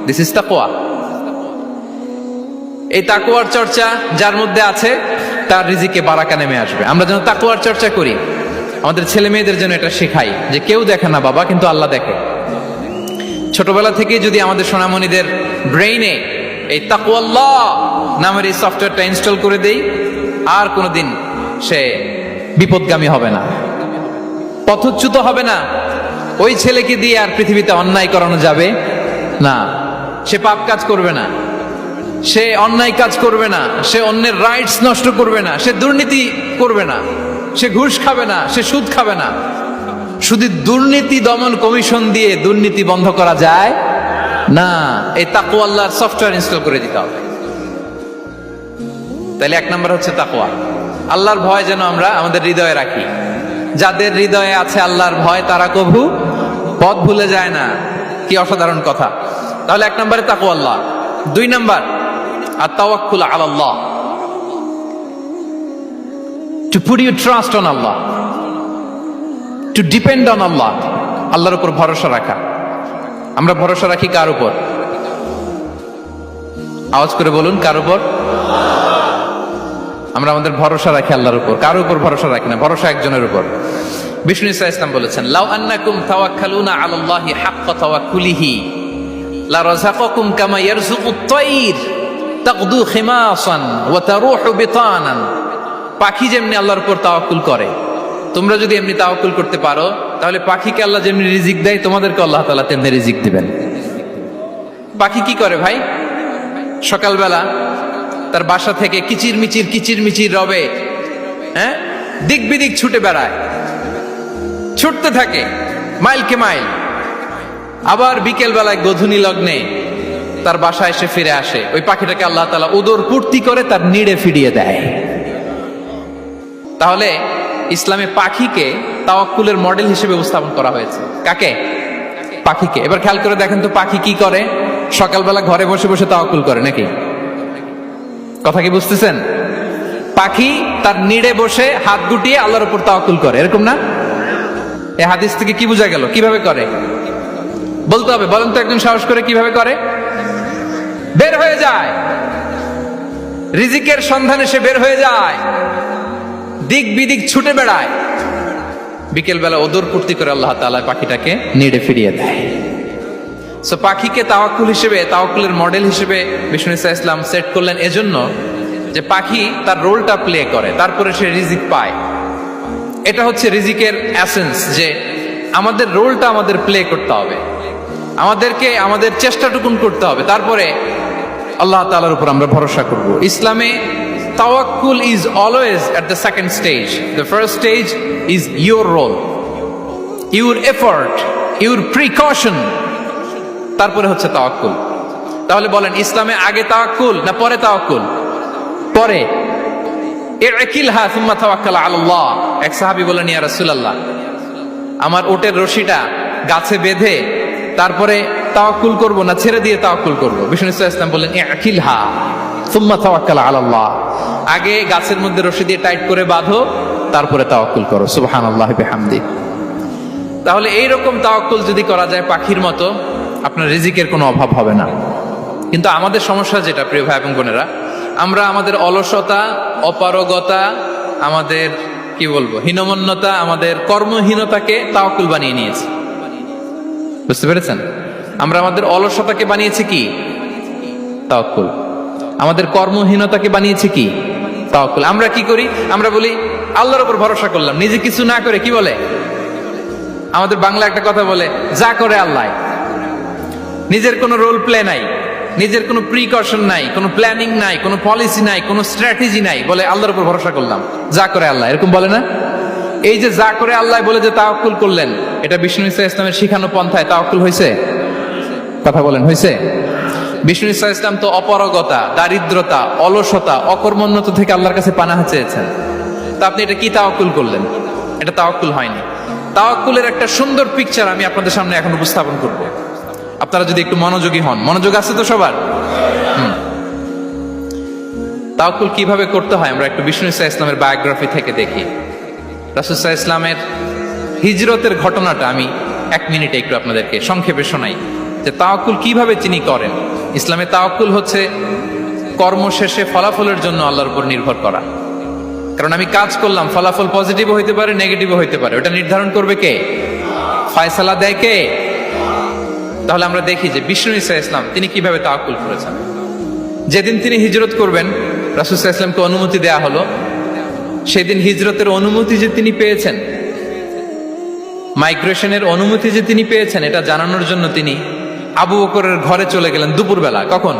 দিস ইজ তাকওয়া। এই তাকওয়ার চর্চা যার মধ্যে আছে, তার রিজিকে বারাকা নেমে আসবে। আমরা যেন তাকওয়ার চর্চা করি, আমাদের ছেলে মেয়েদের জন্য এটা শেখাই যে কেউ দেখে না বাবা, কিন্তু আল্লাহ দেখে। ছোটবেলা থেকে যদি আমাদের সোনামণিদের ব্রেইনে এই তাকওয়াল্লাহ নামের এই সফটওয়্যারটা ইনস্টল করে দেই, আর কোনোদিন সে বিপদগামী হবে না, পথচ্যুত হবে না। ওই ছেলেকে দিয়ে আর পৃথিবীতে অন্যায় করানো যাবে না, সে পাপ কাজ করবে না, সে অন্যায় কাজ করবে না, সে অন্যের রাইটস নষ্ট করবে না, সে দুর্নীতি করবে না, সে ঘুষ খাবে না, সে সুদ খাবে না। শুধু দুর্নীতি দমন কমিশন দিয়ে দুর্নীতি বন্ধ করা যায় না, এই তাকওয়া আল্লাহর সফটওয়্যার ইনস্টল করে দিতে হবে। তাহলে এক নম্বর হচ্ছে তাকওয়া। আল্লাহর ভয় যেন আমরা আমাদের হৃদয়ে রাখি। যাদের হৃদয়ে আছে আল্লাহর ভয়, তারা কভু পথ ভুলে যায় না। কি অসাধারণ কথা! তাহলে এক নম্বরে তাকওয়া আল্লাহ। দুই নম্বর আত-তাওয়াক্কুল আলাল্লাহ, to put your trust on Allah, to depend on Allah, আল্লাহর উপর ভরসা রাখা। আমরা ভরসা রাখি কার উপর? আওয়াজ করে বলুন, কার উপর? আমরা আমাদের ভরসা রাখি আল্লাহর উপর, কার উপর ভরসা রাখি না, ভরসা একজনের উপর। বিষ্ণু ইসা ইসলাম বলেছেন, লাউ আন্নাকুম তাওয়াক্কালুনা আলাল্লাহি হাক্কা তাওয়াক্কুলিহি লা রাযাকাকুম কামা ইয়ারযুকুত তায়র তাগদু খিমাসান ওয়া তারুহু বিতানান। পাখি যেমনি আল্লাহর উপর তাওয়াক্কুল করে, তোমরা যদি এমনি তাওয়াক্কুল করতে পারো, তাহলে পাখিকে আল্লাহ যেমনি রিজিক দেয়, তোমাদেরকে আল্লাহ তাআলা তেমনি রিজিক দিবেন। পাখি কি করে ভাই? সকালবেলা তার বাসা থেকে কিচির মিচির রবে, হ্যাঁ, দিক বিদিক ছুটে বেড়ায়, ছুটতে থাকে মাইলকে মাইল। আবার বিকেল বেলায় গোধূলি লগ্নে তার বাসায় এসে ফিরে আসে। ওই পাখিটাকে আল্লাহ তাআলা উদর পূর্তি করে তার নিড়ে ফিরিয়ে দেয়। তাহলে ইসলামে পাখিকে তাওয়াক্কুলের মডেল হিসেবে উপস্থাপন করা হয়েছে। কাকে? পাখিকে। এবার খেয়াল করে দেখেন তো, পাখি কি করে? সকালবেলা ঘরে বসে বসে তাওয়াক্কুল করে নাকি? কথা কি বুঝতেছেন? পাখি তার নিড়ে বসে হাত গুটিয়ে আল্লাহর উপর তাওয়াক্কুল করে, এরকম না? এই হাদিস থেকে কি বোঝা গেল? কিভাবে করে বলতে হবে, বলেন তো একজন সাহস করে কিভাবে করে? বের হয়ে যায়, রিজিকের সন্ধানে সে বের হয়ে যায়, দিক বিদিক ছুটে বেড়ায়, বিকেল বেলা ওদর পূর্তি করে আল্লাহ তাআলা পাখিটাকে নিড়ে ফিরিয়ে দেয়। সো পাখিকে তাওয়াক্কুল হিসেবে, তাওয়াক্কুলের মডেল হিসেবে বিষ্ণু ইসা ইসলাম সেট করলেন এজন্য যে পাখি তার রোলটা প্লে করে, তারপরে সে রিজিক পায়। এটা হচ্ছে রিজিকের এসেন্স, যে আমাদের রোলটা আমাদের প্লে করতে হবে, আমাদেরকে আমাদের চেষ্টাটুকুন করতে হবে, তারপরে আল্লাহ তাআলার উপর আমরা ভরসা করব। ইসলামে tawakkul is always at the second stage. The first stage is your role, your effort, your precaution. তারপরে হচ্ছে তাওয়াক্কুল। তাহলে বলেন, ইসলামে আগে তাওয়াক্কুল না পরে তাওয়াক্কুল? পরে। ইকিলহা সুম্মা তাওয়াক্কাল আলাল্লাহ। এক সাহাবী বলেন, ইয়া রাসূলুল্লাহ, আমার ওটের রশিটা গাছে বেঁধে তারপরে তাওয়াক্কুল করব না ছেড়ে দিয়ে তাওয়াক্কুল করব? বিষ্ণু সাল্লাল্লাহু আলাইহি ওয়াসাল্লাম বললেন, ইকিলহা সুম্মা তাওয়াক্কাল আলাল্লাহ। আগে গাছের মধ্যে রশি দিয়ে টাইট করে বাঁধো, তারপরে তাওয়াক্কুল করো। সুবহানাল্লাহি বিহামদি। তাহলে এইরকম তাওয়াক্কুল যদি করা যায় পাখির মতো, আপনার রিজিকের কোনো অভাব হবে না। কিন্তু আমাদের সমস্যা যেটা, প্রিয় ভাই এবং বোনেরা, আমরা আমাদের অলসতা, অপারগতা, আমাদের কি বলবো হীনমন্যতা, আমাদের কর্মহীনতাকে তাওয়াক্কুল বানিয়ে নিয়েছি। বুঝতে পেরেছেন? আমরা আমাদের অলসতাকে বানিয়েছি কি? তাওয়াক্কুল। আমাদের কর্মহীনতাকে বানিয়েছি কি? তাওয়াক্কুল। আমরা কি করি? আমরা বলি আল্লাহর উপর ভরসা করলাম, নিজে কিছু না করে। কি বলে আমাদের বাংলা একটা কথা বলে, যা করে আল্লাহ। নিজের কোনো রোল প্লে নাই, নিজের কোনো প্রিকশন নাই, কোনো প্ল্যানিং নাই, কোনো পলিসি নাই, কোনো স্ট্র্যাটেজি নাই, বলে আল্লাহর উপর ভরসা করলাম, যা করে আল্লাহ। এরকম বলে না? এই যে যা করে আল্লাহ বলে যে তাওয়াক্কুল করলেন, এটা বিষ্ণু ঈসা ইসলামের শিখানো পন্থায় তাওয়াক্কুল হয়েছে? কথা বলেন, হয়েছে? বিষ্ণু ঈসা ইসলাম তো অপারগতা, দারিদ্রতা, অলসতা, অকর্মণ্যতা থেকে আল্লাহর কাছে পানাহ চেয়েছেন। তা আপনি এটা কি তাওয়াক্কুল করলেন? এটা তাওয়াক্কুল হয়নি। তাওয়াক্কুলের একটা সুন্দর পিকচার আমি আপনাদের সামনে এখন উপস্থাপন করব, আপনারা যদি একটু মনোযোগী হন। মনোযোগ আছে তো সবার? তাওয়াক্কুল কিভাবে করতে হয় আমরা একটু বিষ্ণু ঈসা ইসলামের বায়োগ্রাফি থেকে দেখি। রাসূল সাল্লাল্লাহু আলাইহি ইসলামের হিজরতের ঘটনাটা আমি 1 মিনিটে একটু আপনাদেরকে সংক্ষেপে শোনাই, যে তাওয়াক্কুল কিভাবে তিনি করেন। ইসলামে তাওয়াক্কুল হচ্ছে কর্ম শেষে ফলাফলের জন্য আল্লাহর উপর নির্ভর করা। কারণ আমি কাজ করলাম, ফলাফল পজিটিভও হইতে পারে, নেগেটিভও হইতে পারে, ওটা নির্ধারণ করবে কে? ফয়সালা দেয় কে? তাহলে আমরা দেখি যে বিষ্ণু ঈসা ইসলাম তিনি কিভাবে তাওয়াক্কুল করেছেন। যেদিন তিনি হিজরত করবেন, রাসূল সাল্লাল্লাহু আলাইহি ওয়াসাল্লামকে অনুমতি দেয়া হলো, সেদিন হিজরতের অনুমতি যে তিনি পেয়েছেন, মাইগ্রেশনের অনুমতি যে তিনি পেয়েছেন, এটা জানানোর জন্য তিনি আবু বকরের ঘরে চলে গেলেন দুপুরবেলা। কখন?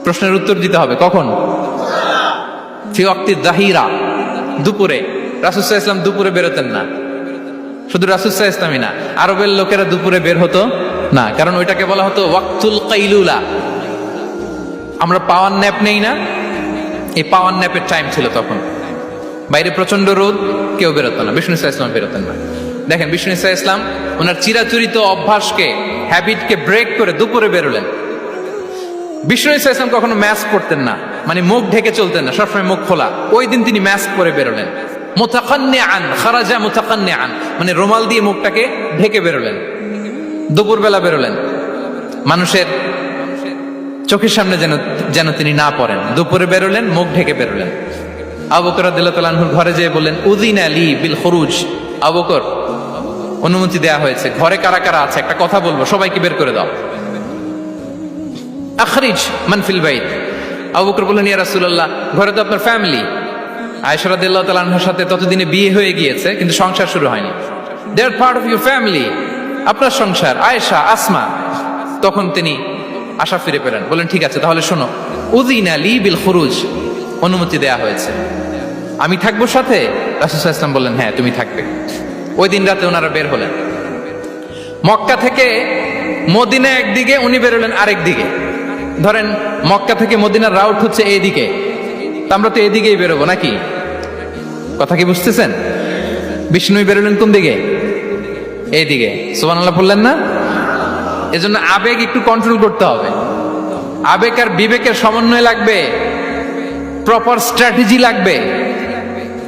প্রশ্নের উত্তর দিতে হবে। কখন? ফি ওয়াক্তি যাহিরা, দুপুরে। রাসূল সাল্লাল্লাহু আলাইহি ওয়াসাল্লাম দুপুরে বেরোতেন না। শুধু রাসূল সাল্লাল্লাহু আলাইহি ওয়াসাল্লামই না, আরবের লোকেরা দুপুরে বের হতো না, কারণ ওইটাকে বলা হতো ওয়াক্তুল কাইলুলা। আমরা পাওয়ার ন্যাপ নেই না, এই পাওয়ার ন্যাপের টাইম ছিল তখন। বাইরে প্রচন্ড রোদ, কেউ বেরোতো না, বিষ্ণু ঈসা ইসলাম বেরোতেন না। দেখেন বিষ্ণু ঈসা ইসলাম ওনার চিরাচরিত অভ্যাসকে, হ্যাবিটকে ব্রেক করে দুপুরে বেরোলেন। বিষ্ণু ঈসা ইসলাম কখনো মাস্ক পরতেন না, মানে মুখ ঢেকে চলতেন না, সবসময় মুখ খোলা। ওই দিন তিনি মাস্ক পরে বেরোলেন। মুতাকান্নিআন, খারাজা মুতাকান্নিআন, মানে রুমাল দিয়ে মুখটাকে ঢেকে বেরোলেন, দুপুরবেলা বেরোলেন। মানুষের চোখের সামনে যেন তিনি না পড়েন, দুপুরে বেরোলেন, মুখ ঢেকে বেরোলেন। আবু বকর রাদিয়াল্লাহু তাআলা আনহুর ঘরে যেয়ে বললেন, উযিনা লি বিল খুরুজ। আবু বকর, অনুমতি দেয়া হয়েছে, ঘরে কারা কারা আছে একটা কথা বলবো, সবাইকে বের করে দাও। আখরিজ মান ফিল বাইত। আবু বকর বললেন, ইয়া রাসূলুল্লাহ, ঘরে তো আপনার ফ্যামিলি। আয়েশা রাদিয়াল্লাহু তাআলা আনহার সাথে ততদিনে বিয়ে হয়ে গিয়েছে, কিন্তু সংসার শুরু হয়নি। দে আর পার্ট অফ ইউর ফ্যামিলি, আপনার সংসার, আয়েশা, আসমা। তখন তিনি আশা ফিরে পেলেন, বলেন ঠিক আছে তাহলে শোনো, উযিনা লি বিল খুরুজ, অনুমতি দেয়া হয়েছে, আমি থাকবো সাথে? রাসূল সাল্লাল্লাহু আলাইহি ওয়াসাল্লাম বললেন, হ্যাঁ তুমি থাকবে। ওই দিন রাতে ওনারা বের হলেন। মক্কা থেকে মদিনা একদিকে, উনি বেরোলেন আরেক দিকে। ধরেন মক্কা থেকে মদিনার রাউট হচ্ছে এইদিকে, তা আমরা তো এদিকেই বেরোবো নাকি? কথা কি বুঝতেছেন? বিষ্ণু বেরোলেন কোন দিকে? এইদিকে। সুবহানাল্লাহ বললেন না? এজন্য আবেগ একটু কন্ট্রোল করতে হবে। আবেগ আর বিবেকের সমন্বয় লাগবে, প্রপার স্ট্র্যাটেজি লাগবে,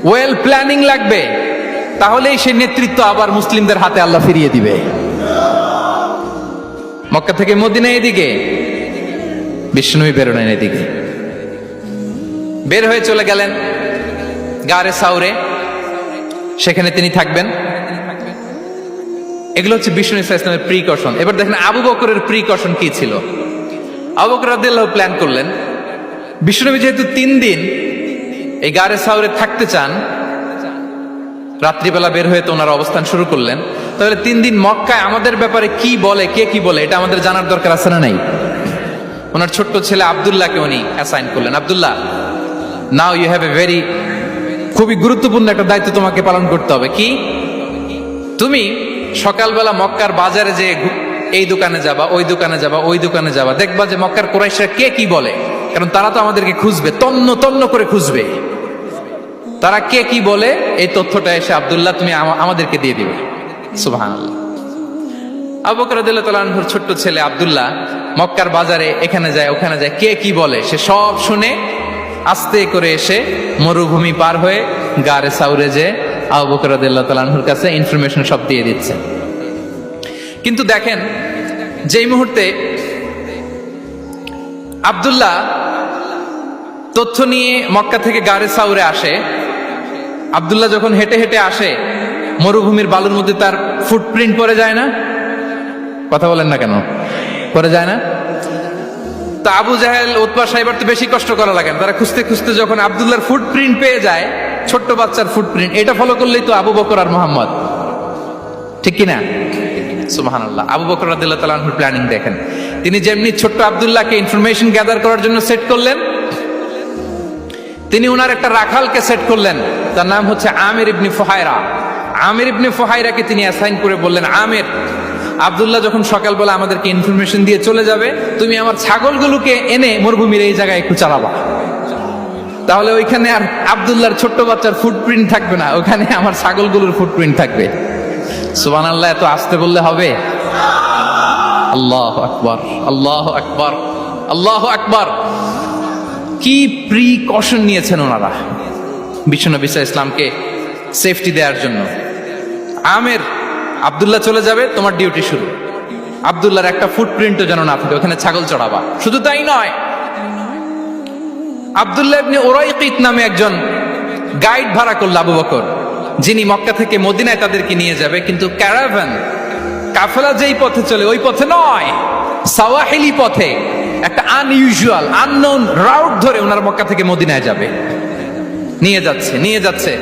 ওয়েল প্ল্যানিং লাগবে, তাহলেই সেই নেতৃত্ব আবার মুসলিমদের হাতে আল্লাহ ফিরিয়ে দিবে। মক্কা থেকে মদিনা এদিকে, বিষ্ণু বেরোলেন এদিকে। বের হয়ে চলে গেলেন গারে সাউরে, সেখানে তিনি থাকবেন। এগুলো হচ্ছে বিষ্ণু ঈসা ইসলামের প্রিকশন। এবার দেখেন আবু বকরের প্রিকশন কি ছিল। আবু বকর রাদিয়াল্লাহু প্ল্যান করলেন, বিষ্ণুনবী যেহেতু 3 দিন এই গারে সাউরে থাকতে চান, রাত্রিবেলা বের হয়ে তো ওনার অবস্থান শুরু করলেন, তাহলে 3 দিন মক্কায় আমাদের ব্যাপারে কি বলে, কে কি বলে, এটা আমাদের জানার দরকার আছে না নাই? ওনার ছোট্ট ছেলে আব্দুল্লাহকে উনি অ্যাসাইন করলেন। Abdullah, now you have a very খুবই গুরুত্বপূর্ণ একটা দায়িত্ব তোমাকে পালন করতে হবে। কি? তুমি সকালবেলা মক্কার বাজারে যে এই দোকানে যাবা, ওই দোকানে যাবা, ওই দোকানে যাবা, দেখবা যে মক্কার কুরাইশরা কে কি বলে, কারণ তারা তো আমাদেরকে খুঁজবে, তন্ন তন্ন করে খুঁজবে। তারা কে কি বলে এই তথ্যটা এসে আব্দুল্লাহ তুমি আমাদেরকে দিয়ে দিবে। সুবহানাল্লাহ। আবু বকর রাদিয়াল্লাহু তাআলা আনহুর ছোট্ট ছেলে আব্দুল্লাহ মক্কার বাজারে এখানে যায় ওখানে যায়, কে কি বলে সে সব শুনে আস্তে করে এসে মরুভূমি পার হয়ে গারে সাউরে যে আবু বকর রাদিয়াল্লাহু তাআলা আনহুর কাছে ইনফরমেশন সব দিয়ে দিচ্ছে। কিন্তু দেখেন, যেই মুহূর্তে আব্দুল্লাহ তথ্য নিয়ে মক্কা থেকে গারে সাউরে আসে, আব্দুল্লাহ যখন হেঁটে হেঁটে আসে মরুভূমির বালুর মধ্যে তার ফুটপ্রিন্ট পড়ে যায় না? কথা বলেন না কেন? পড়ে যায় না? তা আবু জাহেল, উতবা সাহেবার তো বেশি কষ্ট করা লাগে না। তারা খুঁজতে খুঁজতে যখন আব্দুল্লাহর ফুটপ্রিন্ট পেয়ে যায়, ছোট্ট বাচ্চার ফুটপ্রিন্ট, এটা ফলো করলেই তো আবু বকর আর মোহাম্মদ, ঠিক কিনা? সুবহানাল্লাহ। আবু বকর রাদিয়াল্লাহু তাআলা আনহুর প্ল্যানিং দেখেন। তিনি যেমনি ছোট্ট আব্দুল্লাহকে ইনফরমেশন গ্যাদার করার জন্য সেট করলেন, তিনি ওনার একটা রাখালকে সেট করলেন, তার নাম হচ্ছে আমির ইবনে ফুহায়রা। আমির ইবনে ফুহায়রাকে তিনি অ্যাসাইন করে বললেন, আমির, আব্দুল্লাহ যখন সকালবেলা আমাদেরকে ইনফরমেশন দিয়ে চলে যাবে, তুমি আমার ছাগলগুলোকে এনে মরুভূমির এই জায়গায় একটু চালাবা। তাহলে ওইখানে আর আব্দুল্লাহর ছোট্ট বাচ্চার ফুটপ্রিন্ট থাকবে না, ওখানে আমার ছাগলগুলোর ফুটপ্রিন্ট থাকবে। সুবহানাল্লাহ। এত আসতে বললে হবে? আল্লাহু আকবার, আল্লাহু আকবার, আল্লাহু আকবার। কি প্রিকশন নিয়েছেন ওনারা বিশ্বনবী সাল্লাল্লাহু আলাইহি ইসলামকে সেফটি দেওয়ার জন্য। আমির, আব্দুল্লাহ চলে যাবে, তোমার ডিউটি শুরু। আব্দুল্লাহর একটা ফুটপ্রিন্টও যেন না থাকে, ওখানে ছাগল চড়াবা। শুধু তাই নয়, আব্দুল্লাহ ইবনে উরাইকিত নামে একজন গাইড ভাড়া করল আবু বকর, যিনি মক্কা থেকে মদিনায় তাদেরকে নিয়ে যাবে। কিন্তু ক্যারাভান, কাফেলা যেই পথে চলে ওই পথে নয়, সাওয়াহিলি পথে, একটা আনইউজুয়াল আননোন রাউট ধরে ওনার মক্কা থেকে মদিনায় যাবে। নিয়ে যাচ্ছে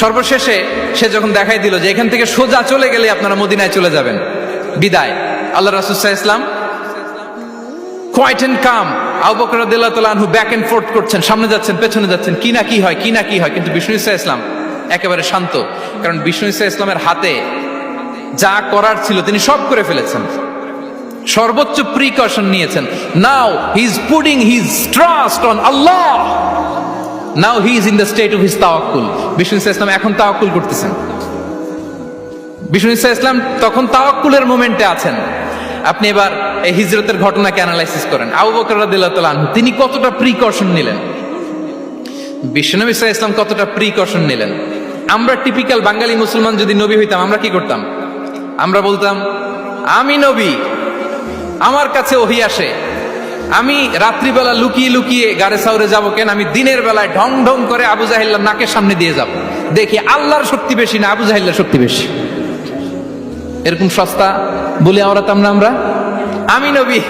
সর্বশেষে সে যখন দেখাই দিল যে এখান থেকে সোজা চলে গেলে আপনারা মদিনায় চলে যাবেন, বিদায়। আল্লাহ রাসূল সাল্লাল্লাহু আলাইহি ওয়াসাল্লাম কোয়াইট এন্ড কাম, আবু বকর রাদিয়াল্লাহু তাআলা আনহু ব্যাক এন্ড ফোর্থ করছেন, সামনে যাচ্ছেন, পেছনে যাচ্ছেন, কি না কি হয়, কি না কি হয়। কিন্তু বিষ্ণু সাল্লাল্লাহু আলাইহি ওয়াসাল্লাম একেবারে শান্ত, কারণ বিষ্ণু সাল্লাল্লাহু আলাইহি ওয়াসাল্লামের হাতে যা করার ছিল তিনি সব করে ফেলেছেন, সর্বোচ্চ প্রিকশন নিয়েছেন। Now he is putting his trust on আল্লাহ, now he is in the state of his তাওয়াক্কুল। বিষ্ণু সাল্লাল্লাহু আলাইহি ওয়াসাল্লাম এখন তাওয়াক্কুল করতেছেন। বিষ্ণু সাল্লাল্লাহু আলাইহি ওয়াসাল্লাম তখন তাওয়াক্কুলের মোমেন্টে আছেন। আপনি এবার এই হিজরতের ঘটনাকে অ্যানালাইসিস করেন। আবু বকর রাদিয়াল্লাহু তাআলা আনহু তিনি কতটা প্রিকশন নিলেন, বিশ্বনবী সাল্লাল্লাহু আলাইহি ওয়াসাল্লাম কতটা প্রিকশন নিলেন। আমরা টিপিক্যাল বাঙালি মুসলমান যদি নবী হইতাম, আমরা কি করতাম? আমরা বলতাম, আমি নবী, আমার কাছে ওহী আসে, আমি রাত্রিবেলা লুকিয়ে লুকিয়ে গারে সাউরে যাবো কেন? আমি দিনের বেলায় ঢং ঢং করে আবু জাহিল্লার নাকের সামনে দিয়ে যাব, দেখি আল্লাহর শক্তি বেশি না আবু জাহিল্লার শক্তি বেশি। এরকম সস্তা বলে আওড়াতাম না আমরা? আমি নবী,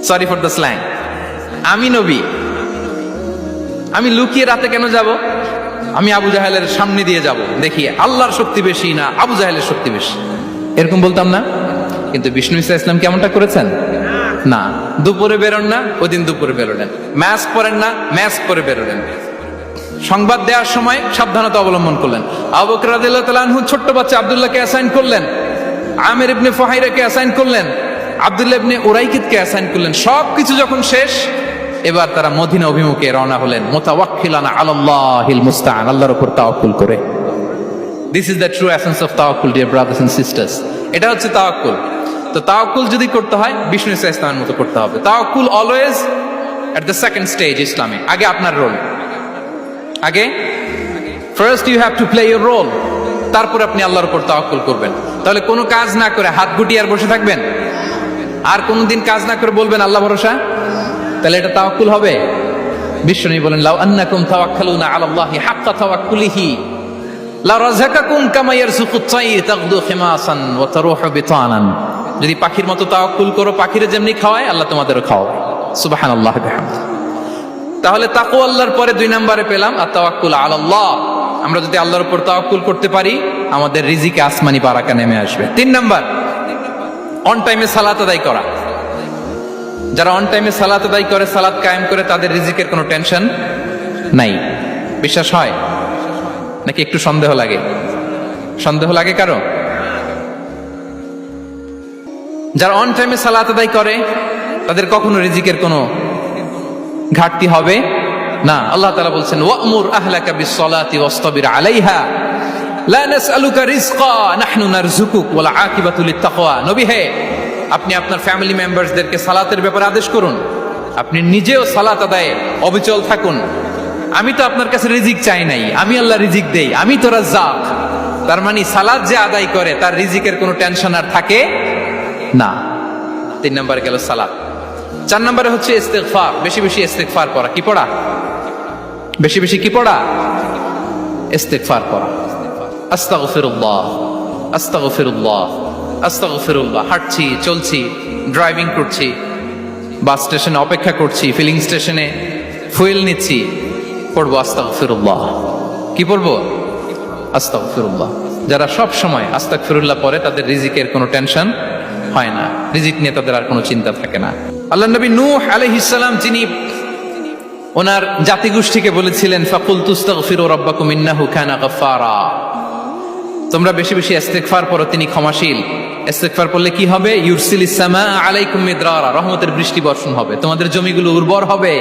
সরি ফর দ্য স্ল্যাং, আমি নবী, আমি লুকিয়ে রাতে কেন যাব? আমি আবু জাহেলের সামনে দিয়ে যাব, দেখি আল্লাহর শক্তি বেশি না আবু জাহেলের শক্তি বেশি। এরকম বলতাম না? কিন্তু বিষ্ণু ইসলাম কেমনটা করেছেন? না, দুপুরে বেরোন না, ওই দিন দুপুরে বেরোলেন। মাস্ক পরেন না, মাস্ক পরে বেরোলেন। সংবাদ দেওয়ার সময় সাবধানতা অবলম্বন করলেন। আবু বকর রাদিয়াল্লাহু তাআলা আনহু ছোট্ট বাচ্চা আব্দুল্লাহকে অ্যাসাইন করলেন, আমির ইবনে ফুহাইরাকে অ্যাসাইন করলেন, আব্দুল্লাহ ইবনে উরাইকিতকে অ্যাসাইন করলেন। সবকিছু যখন শেষ, এবার তারা মদিনা অভিমুখে রওনা হলেন, মুতাওয়াক্কিলানা আলাল্লাহিল মুস্তাআন, আল্লাহর উপর তাওয়াক্কুল করে। This is the true essence of তাওয়াক্কুল, ডিয়ার ব্রাদার্স এন্ড সিস্টার্স। এটা হচ্ছে তাওয়াক্কুল। তো তাওয়াক্কুল যদি করতে হয় বিষ্ণু ইসলামের মতো করতে হবে। তাওয়াক্কুল always at the second stage ইসলামে। আগে আপনার রোল, আগে first you have to play your role, তারপর আপনি আল্লাহর উপর তাওয়াক্কুল করবেন। তাহলে কোনো কাজ না করে হাত গুটিয়ে আর বসে থাকবেন, আর কোনোদিন কাজ না করে বলবেন আল্লাহ ভরসা, তাহলে এটা তাওয়াক্কুল হবে? বিশ্বনবী বলেন, লাউ আন্নাকুম তাওয়াক্কালুনা আলাল্লাহি হাক্কা তাওয়াক্কুলিহি লা রাযাকাকুম কামা ইয়ারযুকুত তাইর তাগদু খিমাসান ওয়া তারুহু বিতানান। যদি পাখির মতো তাওয়াক্কুল করো, পাখিরে যেমনি খাওয়ায় আল্লাহ তোমাদেরও খাওয়াবে। সুবহানাল্লাহ বিহামদিহি। তাহলে তাকওয়া আল্লাহর পরে 2 নম্বরে পেলাম আত-তাওয়াক্কুল আলাল্লাহ। আমরা যদি আল্লাহর উপর তাওয়াক্কুল করতে পারি, আমাদের রিজিকে আসমানি বারাকা নেমে আসবে। 3 নাম্বার, অন টাইমে সালাত আদায় করা। যারা অন টাইমে সালাত আদায় করে, সালাত কায়েম করে, তাদের রিজিকের কোনো টেনশন নাই। বিশ্বাস হয় নাকি একটু সন্দেহ লাগে? সন্দেহ লাগে কারো? যারা অন টাইমে সালাত আদায় করে তাদের কখনো রিজিকের কোনো ঘাটতি হবে না। আল্লাহ তাআলা বলছেন, ওয়া'মুর আহলাকা বিস-সালাতি ওয়াসতাবির আলাইহা লা নাসআলুকা রিজকা নাহনু নারযুকুক ওয়াল আকিবাতু লিত-তাকওয়া। নবী হে, আপনি আপনার ফ্যামিলি মেম্বারসদেরকে সালাতের ব্যাপারে আদেশ করুন, আপনি নিজেও সালাত আদায়ে অবিচল থাকুন। আমি তো আপনার কাছে রিজিক চাই নাই, আমি আল্লাহ রিজিক দেই, আমি তো রাজ্জাক। তার মানে সালাত যে আদায় করে তার রিজিকের কোনো টেনশন আর থাকে না। 3 নম্বরে গেল সালাত। 4 নম্বরে হচ্ছে ইস্তিগফার, বেশি বেশি ইস্তিগফার করা। কি পড়া? বেশি বেশি কি পড়া? ইস্তিগফার করা। আস্তাগফিরুল্লাহ, আস্তাগফিরুল্লাহ, আস্তাগফিরুল্লাহ। হাঁটছি, চলছি, ড্রাইভিং করছি, বাস স্টেশনে অপেক্ষা করছি, ফিলিং স্টেশনে ফুয়েল নিচ্ছি, পড়বো আস্তাগফিরুল্লাহ। কি পড়বো? আস্তাগফিরুল্লাহ। যারা সব সময় আস্তাগফিরুল্লাহ পড়ে তাদের রিজিকের কোনো টেনশন হয় না, রিজিক নিয়ে তাদের আর কোনো চিন্তা থাকে না। আল্লাহ নবী নূহ আলাইহিস সালাম, যিনি ওনার জাতিগোষ্ঠীকে বলেছিলেন, ফাকুলতু আস্তাগফিরু রাব্বাকুম ইন্নাহু কানা গাফফারা, তোমরা বেশি বেশি ইস্তিগফার পড়ো, তিনি ক্ষমাশীল। ইস্তিগফার পড়লে কি হবে? ইউরসিলিস সামাআ আলাইকুম মিদরারা, রহমতের বৃষ্টি বর্ষণ হবে, তোমাদের জমিগুলো উর্বর হবে।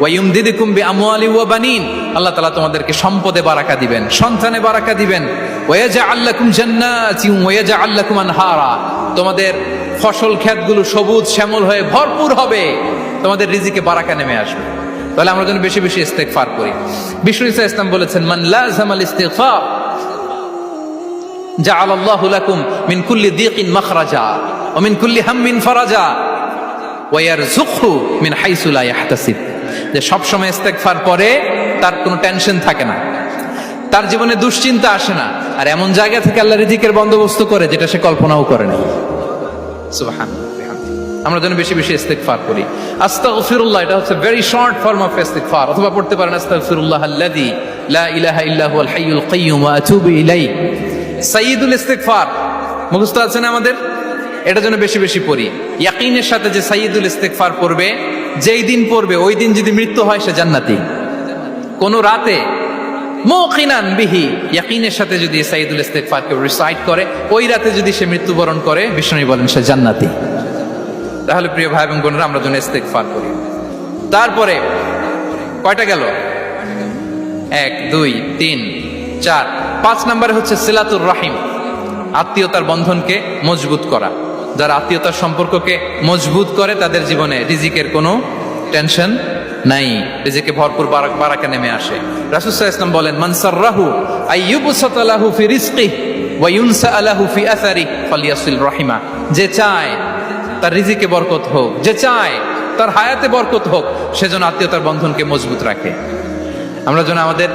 ওয়া ইউমদিদুকুম বিআমওয়ালি ওয়া বানিন, আল্লাহ তাআলা তোমাদেরকে সম্পদে বারাকা দিবেন, সন্তানে বারাকা দিবেন। ওয়া ইয়াজআল লাকুম জান্নাতিন ওয়া ইয়াজআল লাকুম আনহারা, তোমাদের ফসল ক্ষেতগুলো সবুজ শ্যামল হয়ে ভরপুর হবে, তোমাদের রিজিকে বারাকা নেমে আসবে। তাহলে আমরা যেন বেশি বেশি ইস্তিগফার করি। বিষ্ণু ইসা ইসলাম বলেছেন, মান লাযামাল ইস্তিগফার জাআলাল্লাহু লাকুম মিন কুল্লি দিকিন মাখরাজা ওয়া মিন কুল্লি হাম্মিন ফারাজা ওয়া ইয়ারযুকহু মিন হাইসু লা ইয়াহতাসিব। যে সব সময় ইস্তিগফার পড়ে তার কোনো টেনশন থাকে না, তার জীবনে দুশ্চিন্তা আসে না, আর এমন জায়গা থেকে আল্লাহ রিজিকের বন্দোবস্ত করে যেটা সে কল্পনাও করে না। সুবহানাল্লাহ। আমরা যেন বেশি বেশি ইস্তিগফার করি। আস্তাগফিরুল্লাহ, এটা হচ্ছে ভেরি শর্ট ফর্ম অফ ইস্তিগফার। অথবা পড়তে পারেন আস্তাগফিরুল্লাহ আল্লাযী লা ইলাহা ইল্লা হুয়াল হাইয়ুল কাইয়্যুম ওয়া আতুবু ইলাইহি। সাইয়্যিদুল ইস্তিগফার মুখস্থ আছে না আমাদের? এটা যেন বেশি বেশি পড়ি। ইয়াকিনের সাথে যে সাইয়্যিদুল ইস্তিগফার পড়বে, যেই দিন পড়বে ওই দিন যদি মৃত্যু হয় সে জান্নাতি। কোন রাতে মুকিনান বিহি, ইয়াকিনের সাথে যদি সাইয়্যিদুল ইস্তিগফারকে রিসাইট করে, ওই রাতে যদি সে মৃত্যুবরণ করে, বিষ্ণু বলেন সে জান্নাতি। তাহলে প্রিয় ভাই এবং বোনেরা, আমরা যেন ইস্তিগফার করি। তারপরে কয়টা গেল? 1 2 3 4 5 নম্বরে হচ্ছে সিলাতুর রাহিম, আত্মীয়তার বন্ধনকে মজবুত করা। যারা আত্মীয়তার সম্পর্ককে মজবুত করে তাদের জীবনে রিজিকের কোনো টেনশন নাই, রিজিকে ভরপুর বারাকা নেমে আসে। রাসূল সাল্লাল্লাহু আলাইহি ওয়াসাল্লাম বলেন, মান সাররাহু আইয়ুবসাতা লাহু ফি রিজকিহি ওয়া ইউনসা লাহু ফি আসারি ফালিয়াসিল রাহিমা। যে চায় তার রিজিকে বরকত হোক, যে চায় তার হায়াতে বরকত হোক, সেজন্য আত্মীয়তার বন্ধনকে মজবুত রাখে। আমরা যেন আমাদের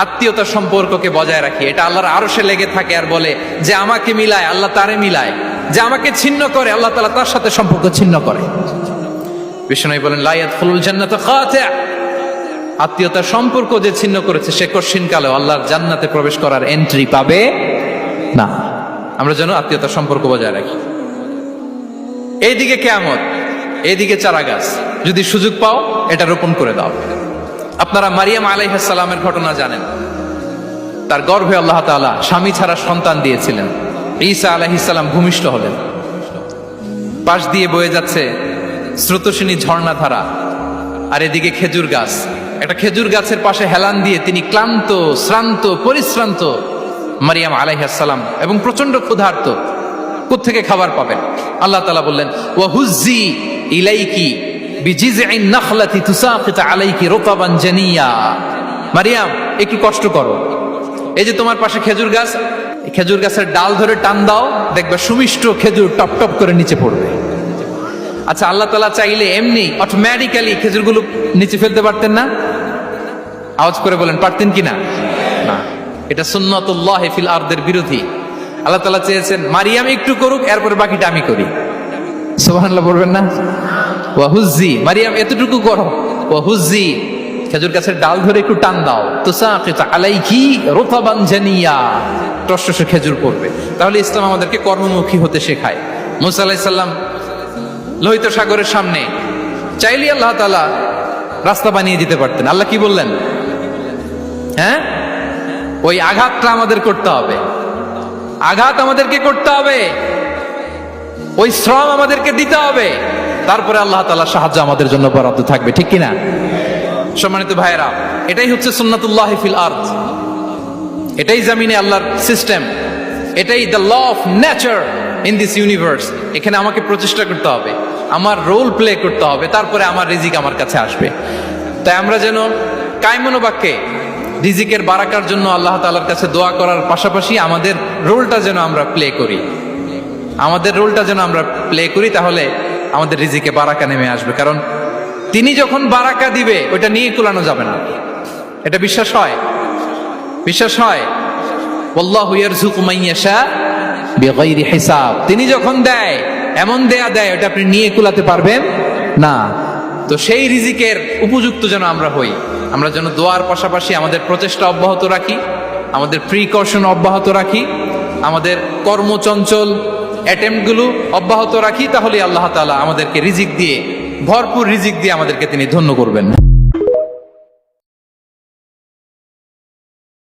আত্মীয়তার সম্পর্ককে বজায় রাখি। এটা আল্লাহর আরশে লেগে থাকে আর বলে যে আমাকে মিলায় আল্লাহ তারে মিলায়, যে আমাকে ছিন্ন করে আল্লাহ তাআলা তার সাথে সম্পর্ক ছিন্ন করে। বিষ্ণু বলেন, লা ইয়াদখুলুল জান্নাতা কাতি', আত্মীয়তার সম্পর্ক যে ছিন্ন করেছে সে কঠিন কালে আল্লাহর জান্নাতে প্রবেশ করার এন্ট্রি পাবে না। আমরা যেন আত্মীয়তার সম্পর্ক বজায় রাখি। এইদিকে কিয়ামত, এইদিকে চারা গাছ, যদি সুযোগ পাও এটা রোপণ করে দাও। আপনারা মারিয়াম আলাইহিস সালামের ঘটনা জানেন। তার গর্ভে আল্লাহ তাআলা স্বামী ছাড়া সন্তান দিয়েছিলেন। ঈসা আলাইহিস সালাম ভূমিষ্ঠ হলেন। পাশ দিয়ে বয়ে যাচ্ছে স্রোতস্বিনী ঝর্ণাধারা, আর এদিকে খেজুর গাছ। একটা খেজুর গাছের পাশে হেলান দিয়ে তিনি ক্লান্ত, শ্রান্ত, পরিশ্রান্ত মারিয়াম আলাইহিস সালাম, এবং প্রচন্ড ক্ষুধার্ত। কোত্থেকে খাবার পাবেন? আল্লাহ তাআলা বললেন, ওয়া হুজ্জি ইলাইকি বিজিযইন নাখলাতি তুসাকিত আলাইকি রুতাবান জানিয়া। মারিয়াম, একটু কষ্ট করো, এই যে তোমার পাশে খেজুর গাছ, খেজুর গাছের ডাল ধরে টান দাও, দেখবে সুমিষ্ট খেজুর টপ টপ করে নিচে পড়বে। আচ্ছা, আল্লাহ তাআলা চাইলে এমনি অটোমেটিক্যালি খেজুরগুলো নিচে ফেলতে পারতেন না? আওয়াজ করে বলেন, পারতেন কিনা? না, এটা সুন্নাতুল্লাহ ফিল আরদের বিরোধী। আল্লাহ তাআলা চেয়েছেন মারিয়াম একটু করুক, এরপরে বাকিটা আমি করি। সুবহানাল্লাহ বলবেন না? ওয়া হুজ্জি, মারিয়াম এতটুকু করো, ওয়া হুজ্জি, খেজুর গাছের ডাল ধরে একটু টান দাও, তুসাকিত আলাইকি রুতাবান জানিয়া, টসটসে খেজুর পড়বে। তাহলে ইসলাম আমাদেরকে কর্মমুখী হতে শেখায়। মুসা আলাইহিস সালাম লোহিত সাগরের সামনে চাইলে আল্লাহ তাআলা রাস্তা বানিয়ে দিতে পারতেন। আল্লাহ কি বললেন? হ্যাঁ, ওই আঘাতটা আমাদের করতে হবে, আঘাত আমাদেরকে করতে হবে, ওই শ্রম আমাদেরকে দিতে হবে, তারপরে আল্লাহ তাআলা সাহায্য আমাদের জন্য বরাদ্দ থাকবে, ঠিক কিনা? সম্মানিত ভাইয়েরা, এটাই হচ্ছে সুন্নাতুল্লাহ ফিল আরদ, এটাই জমিনে আল্লাহর সিস্টেম, এটাই the law of nature in this universe. এখানে আমাকে প্রচেষ্টা করতে হবে, আমার রোল প্লে করতে হবে, তারপরে আমার রিজিক আমার কাছে আসবে। তাই আমরা যেন কায়মনো বাক্যে রিজিকের বারাকার জন্য আল্লাহ তাআলার কাছে দোয়া করার পাশাপাশি আমাদের রোলটা যেন আমরা প্লে করি, আমাদের রোলটা যেন আমরা প্লে করি, তাহলে আমাদের রিজিকে বারাকা নেমে আসবে। কারণ তিনি যখন বারাকা দিবে ওইটা নিয়ে কুলানো যাবে না, এটা বিশ্বাস হয়? বিশ্বাস হয়? ওয়াল্লাহু ইয়ারযুকু মান ইয়াশা বিগাইরি হিসাব। তিনি যখন দেয় এমন দেয় ওটা আপনি নিয়ে কুলাতে পারবেন না। তো সেই রিজিকের উপযুক্ত যেন আমরা হই, আমরা যেন দোয়ার পাশাপাশি আমাদের প্রচেষ্টা অব্যাহত রাখি, আমাদের প্রিকশন অব্যাহত রাখি, আমাদের কর্মচঞ্চল অ্যাটেম্পটগুলো অব্যাহত রাখি, তাহলে আল্লাহ তাআলা আমাদেরকে রিজিক দিয়ে, ভরপুর রিজিক দিয়ে আমাদেরকে তিনি ধন্য করবেন।